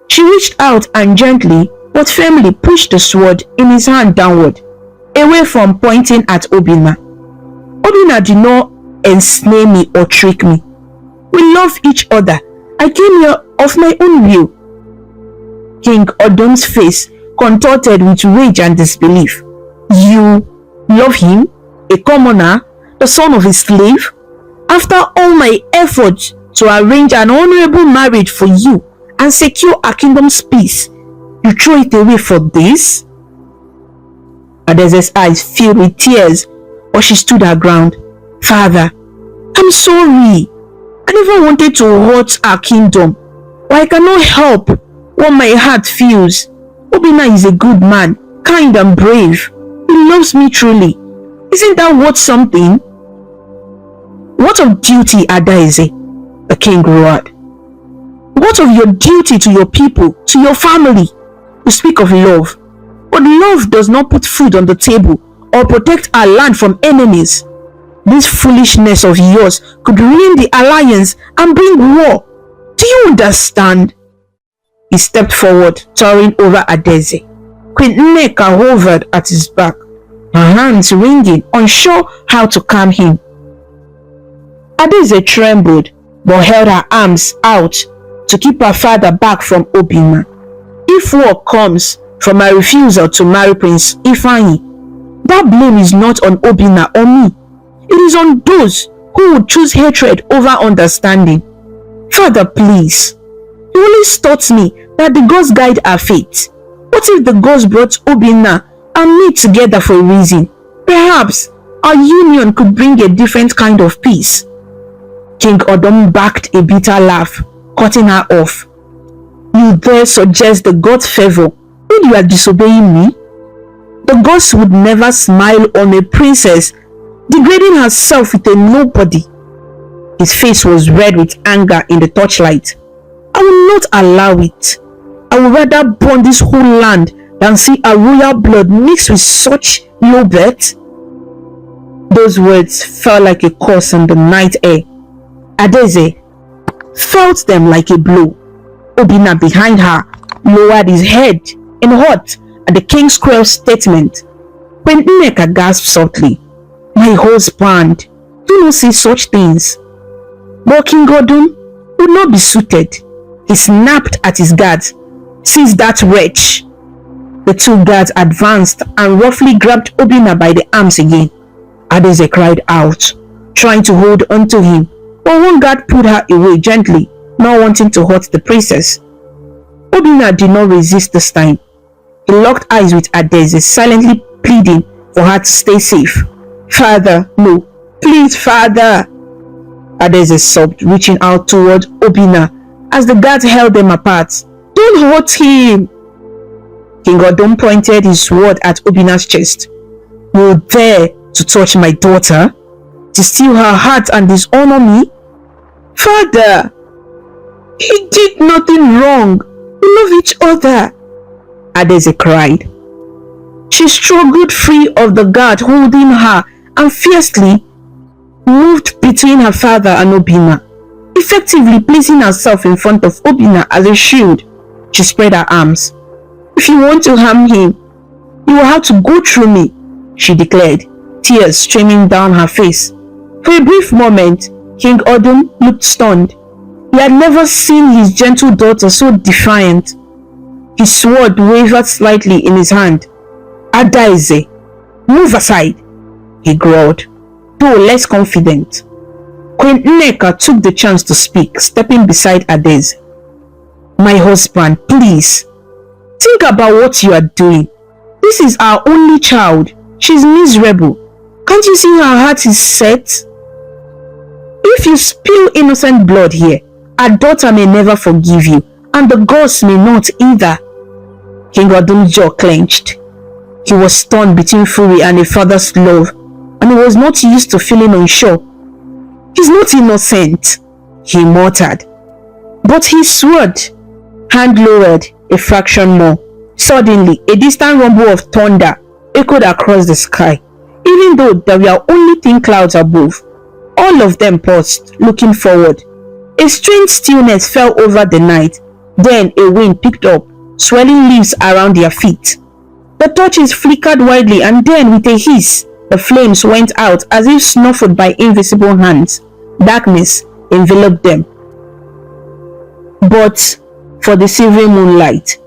She reached out and gently but firmly pushed the sword in his hand downward, away from pointing at Obinna. "Obinna did not ensnare me or trick me. We love each other. I came here of my own will." King Odum's face contorted with rage and disbelief. "You love him? A commoner? The son of a slave? After all my efforts to arrange an honorable marriage for you and secure our kingdom's peace, you throw it away for this?" Adaeze's eyes filled with tears, but she stood her ground. "Father, I'm sorry. I never wanted to hurt our kingdom, but I cannot help what my heart feels. Obinna is a good man, kind and brave. He loves me truly. Isn't that worth something?" "What of duty, Adaeze?" the king roared. "What of your duty to your people, to your family? You speak of love, but love does not put food on the table or protect our land from enemies. This foolishness of yours could ruin the alliance and bring war. Do you understand?" He stepped forward, towering over Adaeze. Queen Nneka hovered at his back, her hands wringing, unsure how to calm him. Adaeze trembled, but held her arms out to keep her father back from Obinna. If war comes from my refusal to marry Prince Ifeanyi, that blame is not on Obinna or me. It is on those who would choose hatred over understanding. Father, please. You always taught me that the gods guide our fate. What if the gods brought Obinna and me together for a reason? Perhaps our union could bring a different kind of peace. King Odum barked a bitter laugh. cutting her off. You dare suggest the god's favor when you are disobeying me? The gods would never smile on a princess degrading herself with a nobody. His face was red with anger in the torchlight. I will not allow it. I would rather burn this whole land than see our royal blood mixed with such low birth. Those words fell like a curse in the night air. Adeze felt them like a blow. Obinna behind her lowered his head in hurt at the king's cruel statement. When Nneka gasped softly, "My husband, do not say such things." But King Odum would not be suited. He snapped at his guards. "Seize that wretch." The two guards advanced and roughly grabbed Obinna by the arms again. Adeze cried out, trying to hold onto him, but one guard pulled her away gently, not wanting to hurt the princess. Obinna did not resist this time. He locked eyes with Adeze, silently pleading for her to stay safe. "Father, no, please, father." Adeze sobbed, reaching out toward Obinna as the guards held them apart. "Don't hurt him." King Odum pointed his sword at Obinna's chest. "You dare to touch my daughter? To steal her heart and dishonor me? Father, he did nothing wrong. We love each other." Adeze cried. She struggled free of the guard holding her and fiercely moved between her father and Obinna, effectively placing herself in front of Obinna as a shield. She spread her arms. "If you want to harm him, you will have to go through me," she declared, tears streaming down her face. For a brief moment, King Odum looked stunned. He had never seen his gentle daughter so defiant. His sword wavered slightly in his hand. "Adeze, move aside," he growled, though less confident. Queen Nneka took the chance to speak, stepping beside Adeze. "My husband, please, think about what you are doing. This is our only child. She's miserable. Can't you see her heart is set? If you spill innocent blood here, our daughter may never forgive you, and the gods may not either." King Odum's jaw clenched. He was torn between fury and a father's love, and he was not used to feeling unsure. "He's not innocent," he muttered. But he swore, hand lowered a fraction more. Suddenly, a distant rumble of thunder echoed across the sky. Even though there were only thin clouds above, all of them paused, looking forward. A strange stillness fell over the night. Then a wind picked up, swirling leaves around their feet. The torches flickered wildly, and then with a hiss, the flames went out as if snuffled by invisible hands. Darkness enveloped them. But for the silvery moonlight,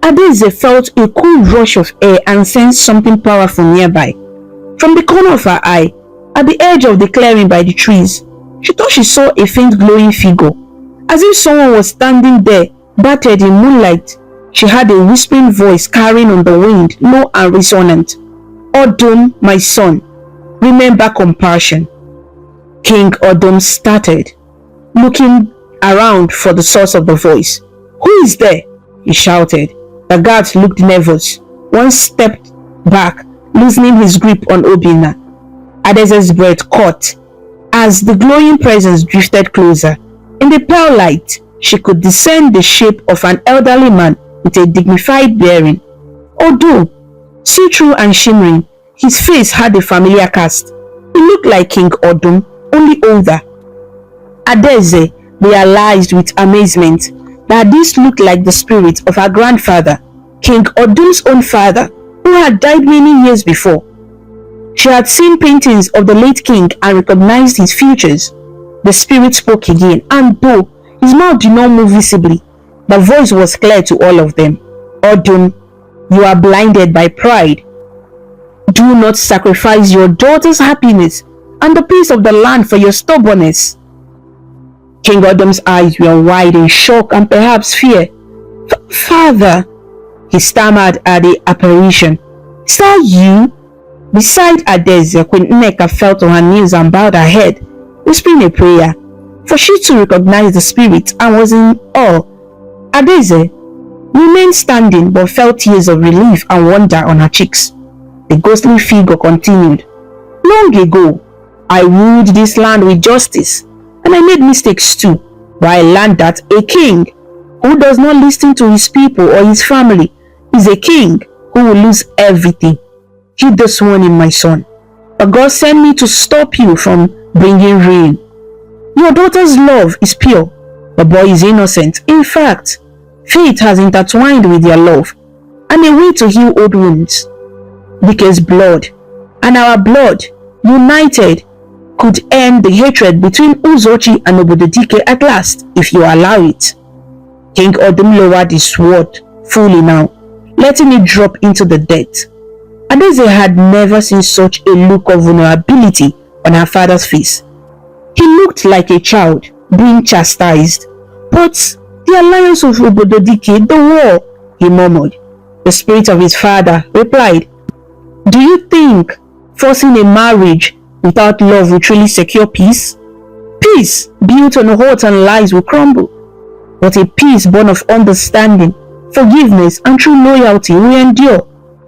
Adeze felt a cool rush of air and sensed something powerful nearby. From the corner of her eye, at the edge of the clearing by the trees, she thought she saw a faint glowing figure. As if someone was standing there, battered in moonlight. She heard a whispering voice carrying on the wind, low and resonant. "Odum, my son, remember compassion." King Odum started, looking around for the source of the voice. "Who is there?" he shouted. The guards looked nervous. One stepped back, loosening his grip on Obinna. Adeze's breath caught as the glowing presence drifted closer. In the pale light, she could discern the shape of an elderly man with a dignified bearing. Although see-through and shimmering, his face had a familiar cast. He looked like King Odum, only older. Adeze realized with amazement that this looked like the spirit of her grandfather, King Odum's own father, who had died many years before. She had seen paintings of the late king and recognized his features. The spirit spoke again, and though his mouth did not move visibly, the voice was clear to all of them. "Odum, you are blinded by pride. Do not sacrifice your daughter's happiness and the peace of the land for your stubbornness." King Odum's eyes were wide in shock and perhaps fear. "Father," he stammered at the apparition. "Is that you?" Beside Adeze, Queen Nneka fell to her knees and bowed her head, whispering a prayer. for she too recognized the spirit and was in awe. Adaeze remained standing but felt tears of relief and wonder on her cheeks. The ghostly figure continued, "Long ago, I ruled this land with justice, and I made mistakes too, but I learned that a king who does not listen to his people or his family is a king who will lose everything. Heed this warning, my son. But God sent me to stop you from bringing rain. Your daughter's love is pure. The boy is innocent. In fact, fate has intertwined with their love and a way to heal old wounds. Because blood and our blood united could end the hatred between Uzochi and Obododike at last, if you allow it." King Odum lowered his sword fully now, letting it drop into the dirt. Adaeze had never seen such a look of vulnerability on her father's face. He looked like a child being chastised. "But the alliance of Obododike, the war," he murmured. The spirit of his father replied, "Do you think forcing a marriage without love will truly secure peace? Peace built on hurt and lies will crumble, but a peace born of understanding, forgiveness, and true loyalty will endure.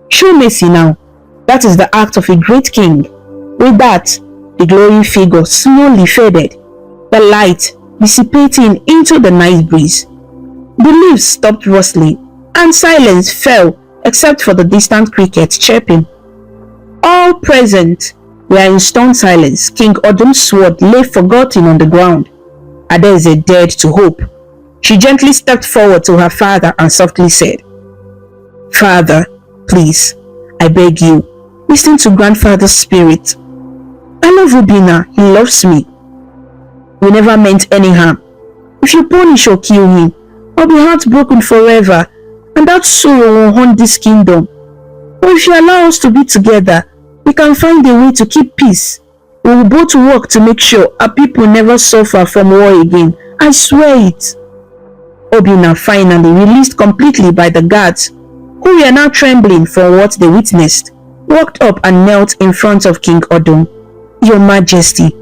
Show mercy now. That is the act of a great king." With that, the glowing figure slowly faded, the light dissipating into the night breeze. The leaves stopped rustling, and silence fell except for the distant crickets chirping. All present were in stone silence. King Odum's sword lay forgotten on the ground. Adaeze dared to hope. She gently stepped forward to her father and softly said, "Father, please, I beg you, listen to grandfather's spirit. I love Obinna, he loves me. We never meant any harm. If you punish or kill him, I'll be heartbroken forever, and that sorrow will haunt this kingdom. But if you allow us to be together, we can find a way to keep peace. We will both work to make sure our people never suffer from war again. I swear it." Obinna, finally released completely by the guards, who were now trembling for what they witnessed, walked up and knelt in front of King Odum. "Your Majesty,"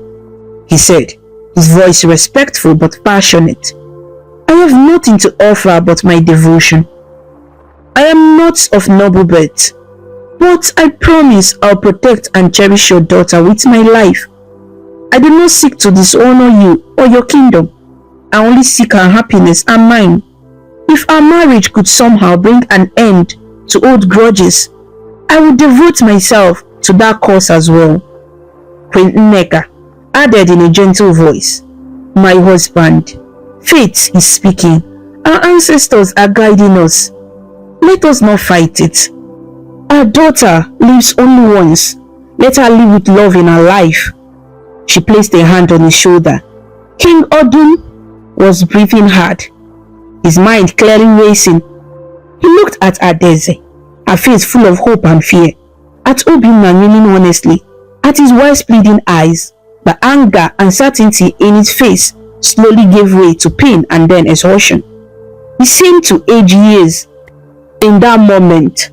he said, his voice respectful but passionate, "I have nothing to offer but my devotion. I am not of noble birth, but I promise I'll protect and cherish your daughter with my life. I do not seek to dishonor you or your kingdom. I only seek her happiness and mine. If our marriage could somehow bring an end to old grudges, I would devote myself to that cause as well." Queen Nneka added in a gentle voice, "My husband, fate is speaking. Our ancestors are guiding us. Let us not fight it. Our daughter lives only once. Let her live with love in her life." She placed a hand on his shoulder. King Odum was breathing hard, his mind clearly racing. He looked at Adaeze, her face full of hope and fear, at Obinna leaning honestly, at his wife's pleading eyes. The anger and certainty in his face slowly gave way to pain and then exhaustion. He seemed to age years in that moment.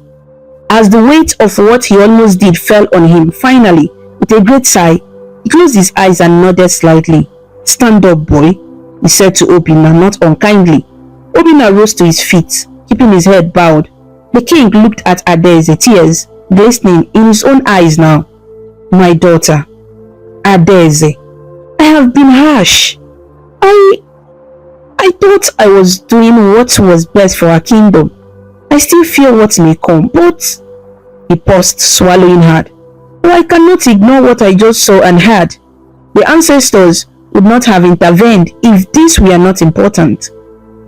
As the weight of what he almost did fell on him, finally, with a great sigh, he closed his eyes and nodded slightly. "Stand up, boy," he said to Obinna, not unkindly. Obinna rose to his feet, keeping his head bowed. The king looked at Adaeze, tears glistening in his own eyes now. "My daughter, Adaeze, I have been harsh. I thought I was doing what was best for our kingdom. I still fear what may come, but..." He paused, swallowing hard. "But I cannot ignore what I just saw and heard. The ancestors would not have intervened if this were not important."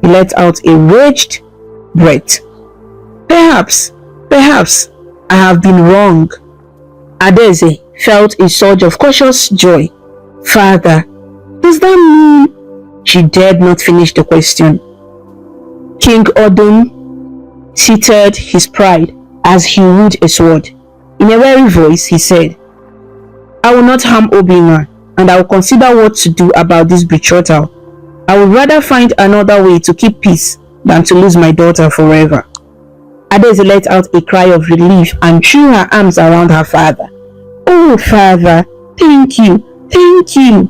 He let out a raged breath. Perhaps I have been wrong." Adaeze felt a surge of cautious joy. "Father, does that mean..." She dared not finish the question. King Odum seated his pride as he wielded a sword. In a weary voice, he said, "I will not harm Obinna, and I will consider what to do about this betrothal. I would rather find another way to keep peace than to lose my daughter forever." Adaeze let out a cry of relief and threw her arms around her father. "Oh, father, thank you, thank you."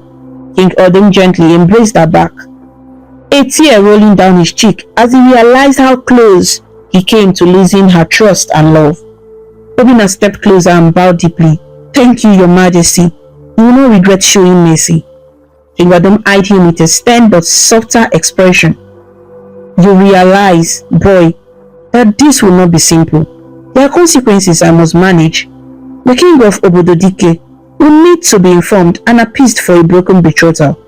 King Odum gently embraced her back, a tear rolling down his cheek as he realized how close he came to losing her trust and love. Obinna stepped closer and bowed deeply. "Thank you, Your Majesty. You will not regret showing mercy." King Odum eyed him with a stern but softer expression. "You realize, boy, that this will not be simple. There are consequences I must manage. The king of Obododike will need to be informed and appeased for a broken betrothal.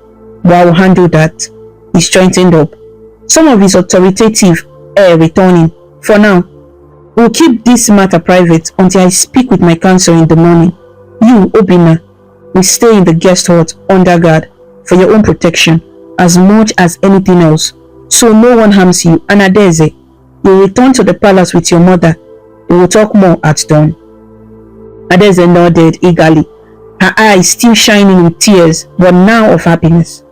But I will handle that." He straightened up, some of his authoritative air returning. "For now, we'll keep this matter private until I speak with my council in the morning. You, Obinna, will stay in the guest hut under guard for your own protection as much as anything else, so no one harms you. And Adeze, you'll return to the palace with your mother. We will talk more at dawn." Adeze nodded eagerly, her eyes still shining with tears, but now of happiness.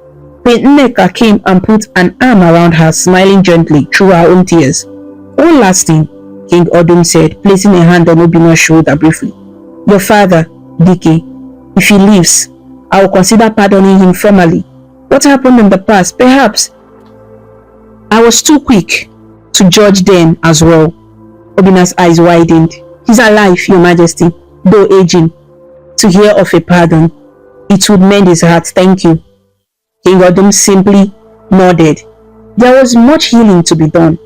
Queen Nneka came and put an arm around her, smiling gently through her own tears. "One last thing," King Odum said, placing a hand on Obinna's shoulder briefly. "Your father, Dike, if he lives, I will consider pardoning him formally. What happened in the past, perhaps I was too quick to judge them as well." Obinna's eyes widened. "He's alive, Your Majesty, though aging. To hear of a pardon, it would mend his heart. Thank you." King Odum simply nodded. There was much healing to be done.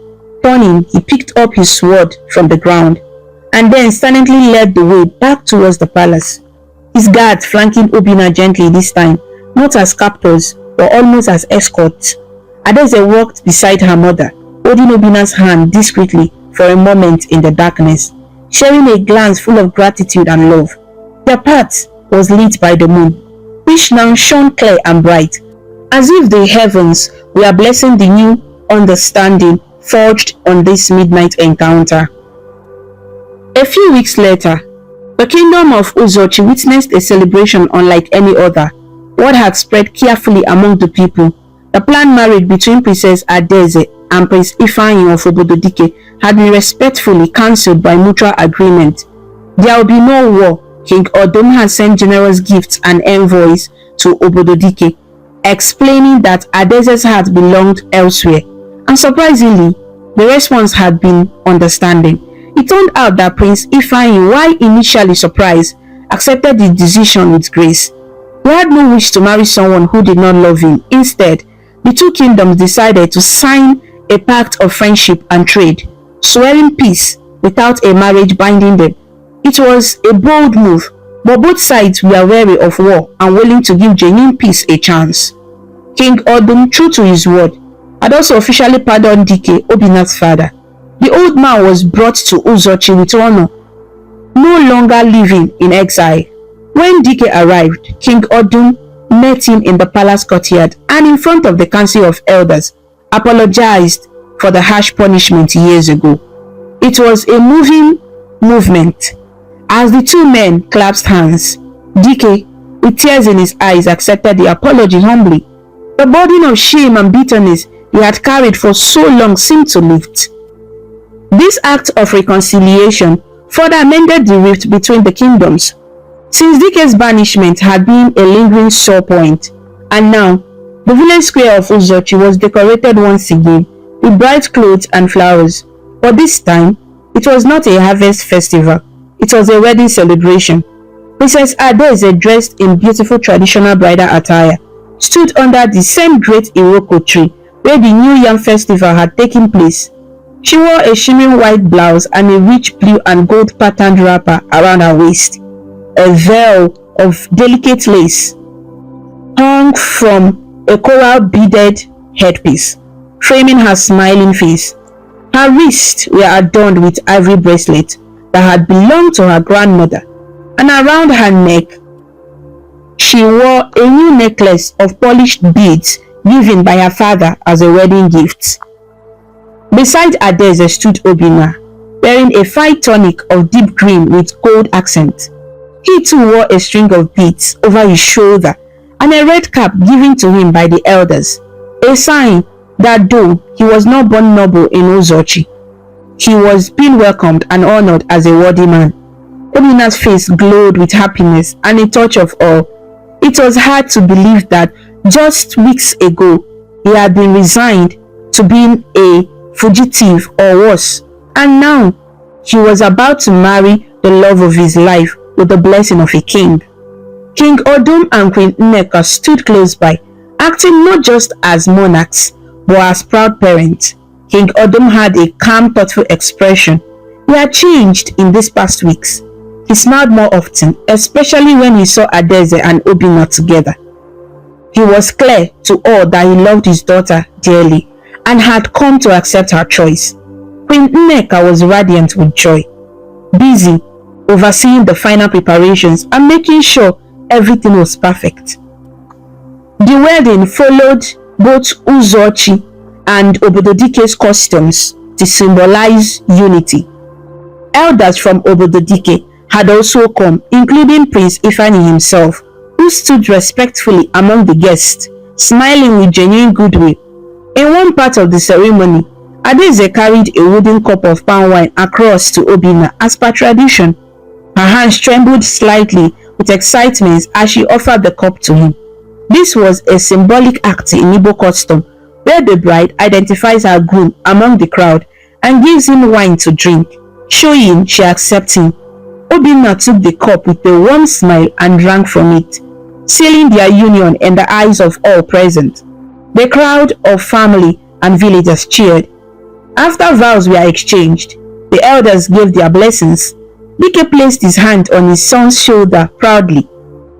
Turning, he picked up his sword from the ground and then silently led the way back towards the palace, his guards flanking Obinna gently this time, not as captors but almost as escorts. Adeze walked beside her mother, holding Obinna's hand discreetly for a moment in the darkness, sharing a glance full of gratitude and love. Their path was lit by the moon, which now shone clear and bright, as if the heavens were blessing the new understanding forged on this midnight encounter. A few weeks later, the kingdom of Uzochi witnessed a celebration unlike any other. Word had spread carefully among the people. The planned marriage between Princess Adeze and Prince Ifeanyi of Obododike had been respectfully cancelled by mutual agreement. There will be no war. King Odum had sent generous gifts and envoys to Obododike, explaining that Adeze's heart belonged elsewhere, and surprisingly, the response had been understanding. It turned out that Prince Ifeanyi, while initially surprised, accepted the decision with grace. He had no wish to marry someone who did not love him. Instead, the two kingdoms decided to sign a pact of friendship and trade, swearing peace without a marriage binding them. It was a bold move, but both sides were wary of war and willing to give genuine peace a chance. King Odum, true to his word, had also officially pardoned Dike, Obinna's father. The old man was brought to Uzochi with honor, no longer living in exile. When Dike arrived, King Odum met him in the palace courtyard and in front of the council of elders, apologized for the harsh punishment years ago. It was a moving movement. As the two men clasped hands, Dike, with tears in his eyes, accepted the apology humbly. The burden of shame and bitterness he had carried for so long seemed to lift. This act of reconciliation further mended the rift between the kingdoms. Since Dike's banishment had been a lingering sore point, and now the village square of Uzochi was decorated once again with bright clothes and flowers. But this time, it was not a harvest festival, it was a wedding celebration. Princess Adeze, dressed in beautiful traditional bridal attire, stood under the same great Iroko tree where the New Yam festival had taken place. She wore a shimmering white blouse and a rich blue and gold patterned wrapper around her waist. A veil of delicate lace hung from a coral beaded headpiece, framing her smiling face. Her wrists were adorned with ivory bracelets that had belonged to her grandmother, and around her neck she wore a new necklace of polished beads given by her father as a wedding gift. Beside Adeze stood Obinna, wearing a fine tunic of deep green with gold accent. He too wore a string of beads over his shoulder and a red cap given to him by the elders, a sign that though he was not born noble in Uzochi, he was being welcomed and honored as a worthy man. Obinna's face glowed with happiness and a touch of awe. It was hard to believe that Just weeks ago, he had been resigned to being a fugitive or worse, and now he was about to marry the love of his life with the blessing of a king. King Odum and Queen Nneka stood close by, acting not just as monarchs, but as proud parents. King Odum had a calm, thoughtful expression. He had changed in these past weeks. He smiled more often, especially when he saw Adaeze and Obinna together. He was clear to all that he loved his daughter dearly and had come to accept her choice. Queen Nneka was radiant with joy, busy overseeing the final preparations and making sure everything was perfect. The wedding followed both Uzochi and Obododike's customs to symbolize unity. Elders from Obododike had also come, including Prince Ifeanyi himself, who stood respectfully among the guests, smiling with genuine goodwill. In one part of the ceremony, Adaeze carried a wooden cup of palm wine across to Obinna as per tradition. Her hands trembled slightly with excitement as she offered the cup to him. This was a symbolic act in Igbo custom, where the bride identifies her groom among the crowd and gives him wine to drink, showing she accepts him. Obinna took the cup with a warm smile and drank from it, sealing their union in the eyes of all present. The crowd of family and villagers cheered. After vows were exchanged, the elders gave their blessings. Dike placed his hand on his son's shoulder proudly.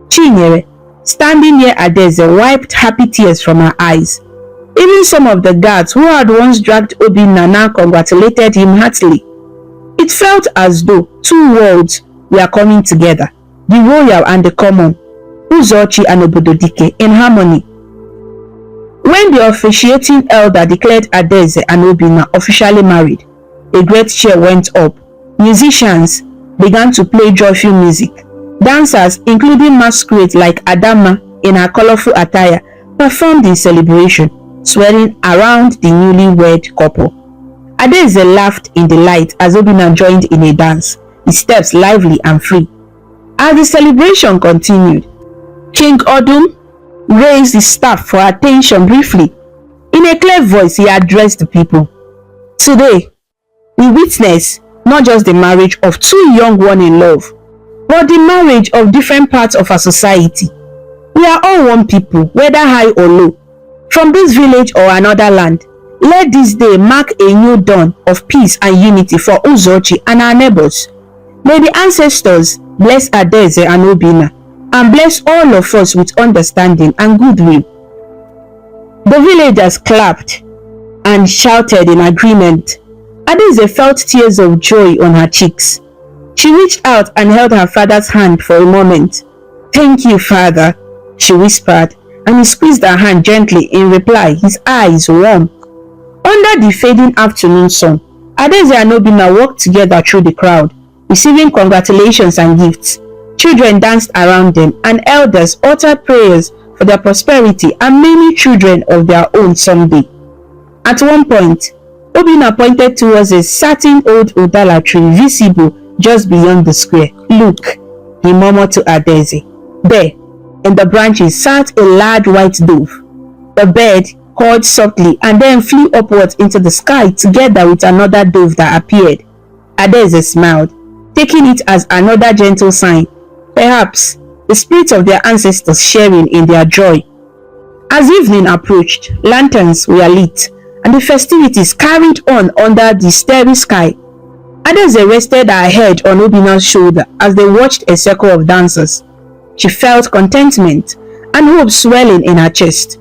Chinyere, standing near Adaeze, wiped happy tears from her eyes. Even some of the guards who had once dragged Obinna now congratulated him heartily. It felt as though two worlds were coming together, the royal and the common, Uzochi and Obododike, in harmony. When the officiating elder declared Adaeze and Obinna officially married, a great cheer went up. Musicians began to play joyful music. Dancers, including masquerades like Adama in her colorful attire, performed in celebration, swirling around the newlywed couple. Adaeze laughed in delight as Obinna joined in a dance, his steps lively and free. As the celebration continued, King Odum raised his staff for attention briefly. In a clear voice, he addressed the people. Today, we witness not just the marriage of two young ones in love, but the marriage of different parts of our society. We are all one people, whether high or low, from this village or another land. Let this day mark a new dawn of peace and unity for Uzochi and our neighbors. May the ancestors bless Adaeze and Obinna, and bless all of us with understanding and goodwill. The villagers clapped and shouted in agreement. Adaeze felt tears of joy on her cheeks. She reached out and held her father's hand for a moment. "Thank you, father," she whispered, and he squeezed her hand gently in reply, his eyes warm. Under the fading afternoon sun, Adaeze and Obinna walked together through the crowd, receiving congratulations and gifts. Children danced around them, and elders uttered prayers for their prosperity and many children of their own someday. At one point, Obinna pointed towards a certain old udala tree visible just beyond the square. "Look," he murmured to Adaeze. There, in the branches, sat a large white dove. The bird called softly and then flew upwards into the sky together with another dove that appeared. Adaeze smiled, taking it as another gentle sign, perhaps the spirits of their ancestors sharing in their joy. As evening approached, lanterns were lit, and the festivities carried on under the starry sky. Adaeze rested her head on Obinna's shoulder as they watched a circle of dancers. She felt contentment and hope swelling in her chest.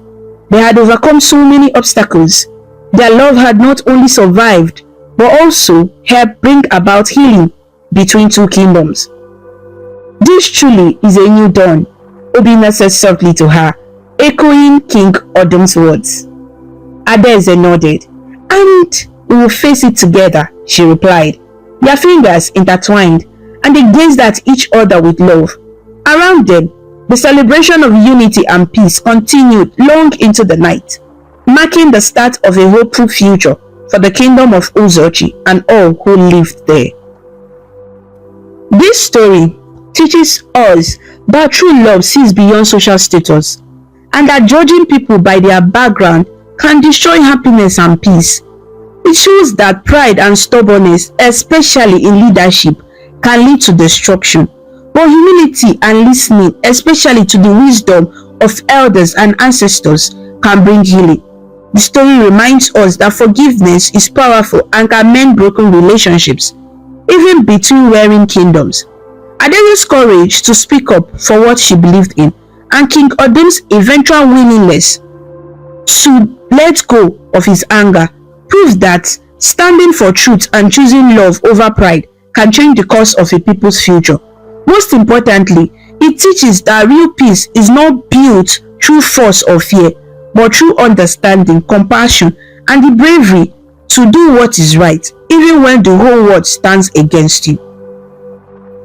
They had overcome so many obstacles. Their love had not only survived, but also helped bring about healing between two kingdoms. "This truly is a new dawn," Obinna said softly to her, echoing King Odum's words. Adaeze nodded. "And we will face it together," she replied. Their fingers intertwined, and they gazed at each other with love. Around them, the celebration of unity and peace continued long into the night, marking the start of a hopeful future for the kingdom of Uzochi and all who lived there. This story teaches us that true love sees beyond social status. and that judging people by their background can destroy happiness and peace. It shows that pride and stubbornness, especially in leadership, can lead to destruction. But humility and listening, especially to the wisdom of elders and ancestors, can bring healing. The story reminds us that forgiveness is powerful and can mend broken relationships, even between warring kingdoms. Adese's courage to speak up for what she believed in, and King Odum's eventual willingness to let go of his anger, prove that standing for truth and choosing love over pride can change the course of a people's future. Most importantly, it teaches that real peace is not built through force or fear, but through understanding, compassion, and the bravery to do what is right, even when the whole world stands against you.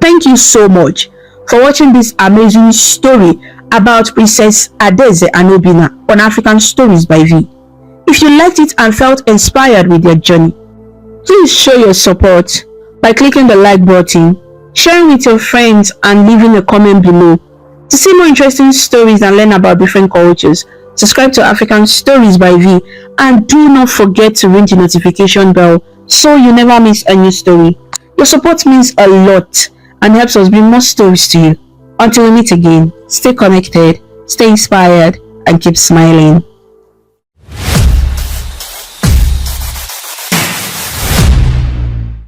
Thank you so much for watching this amazing story about Princess Adeze and Obinna on African Stories by V. If you liked it and felt inspired with their journey, please show your support by clicking the like button, sharing with your friends, and leaving a comment below. To see more interesting stories and learn about different cultures, subscribe to African Stories by V, and do not forget to ring the notification bell so you never miss a new story. Your support means a lot and helps us bring more stories to you. Until we meet again, stay connected, stay inspired, and keep smiling.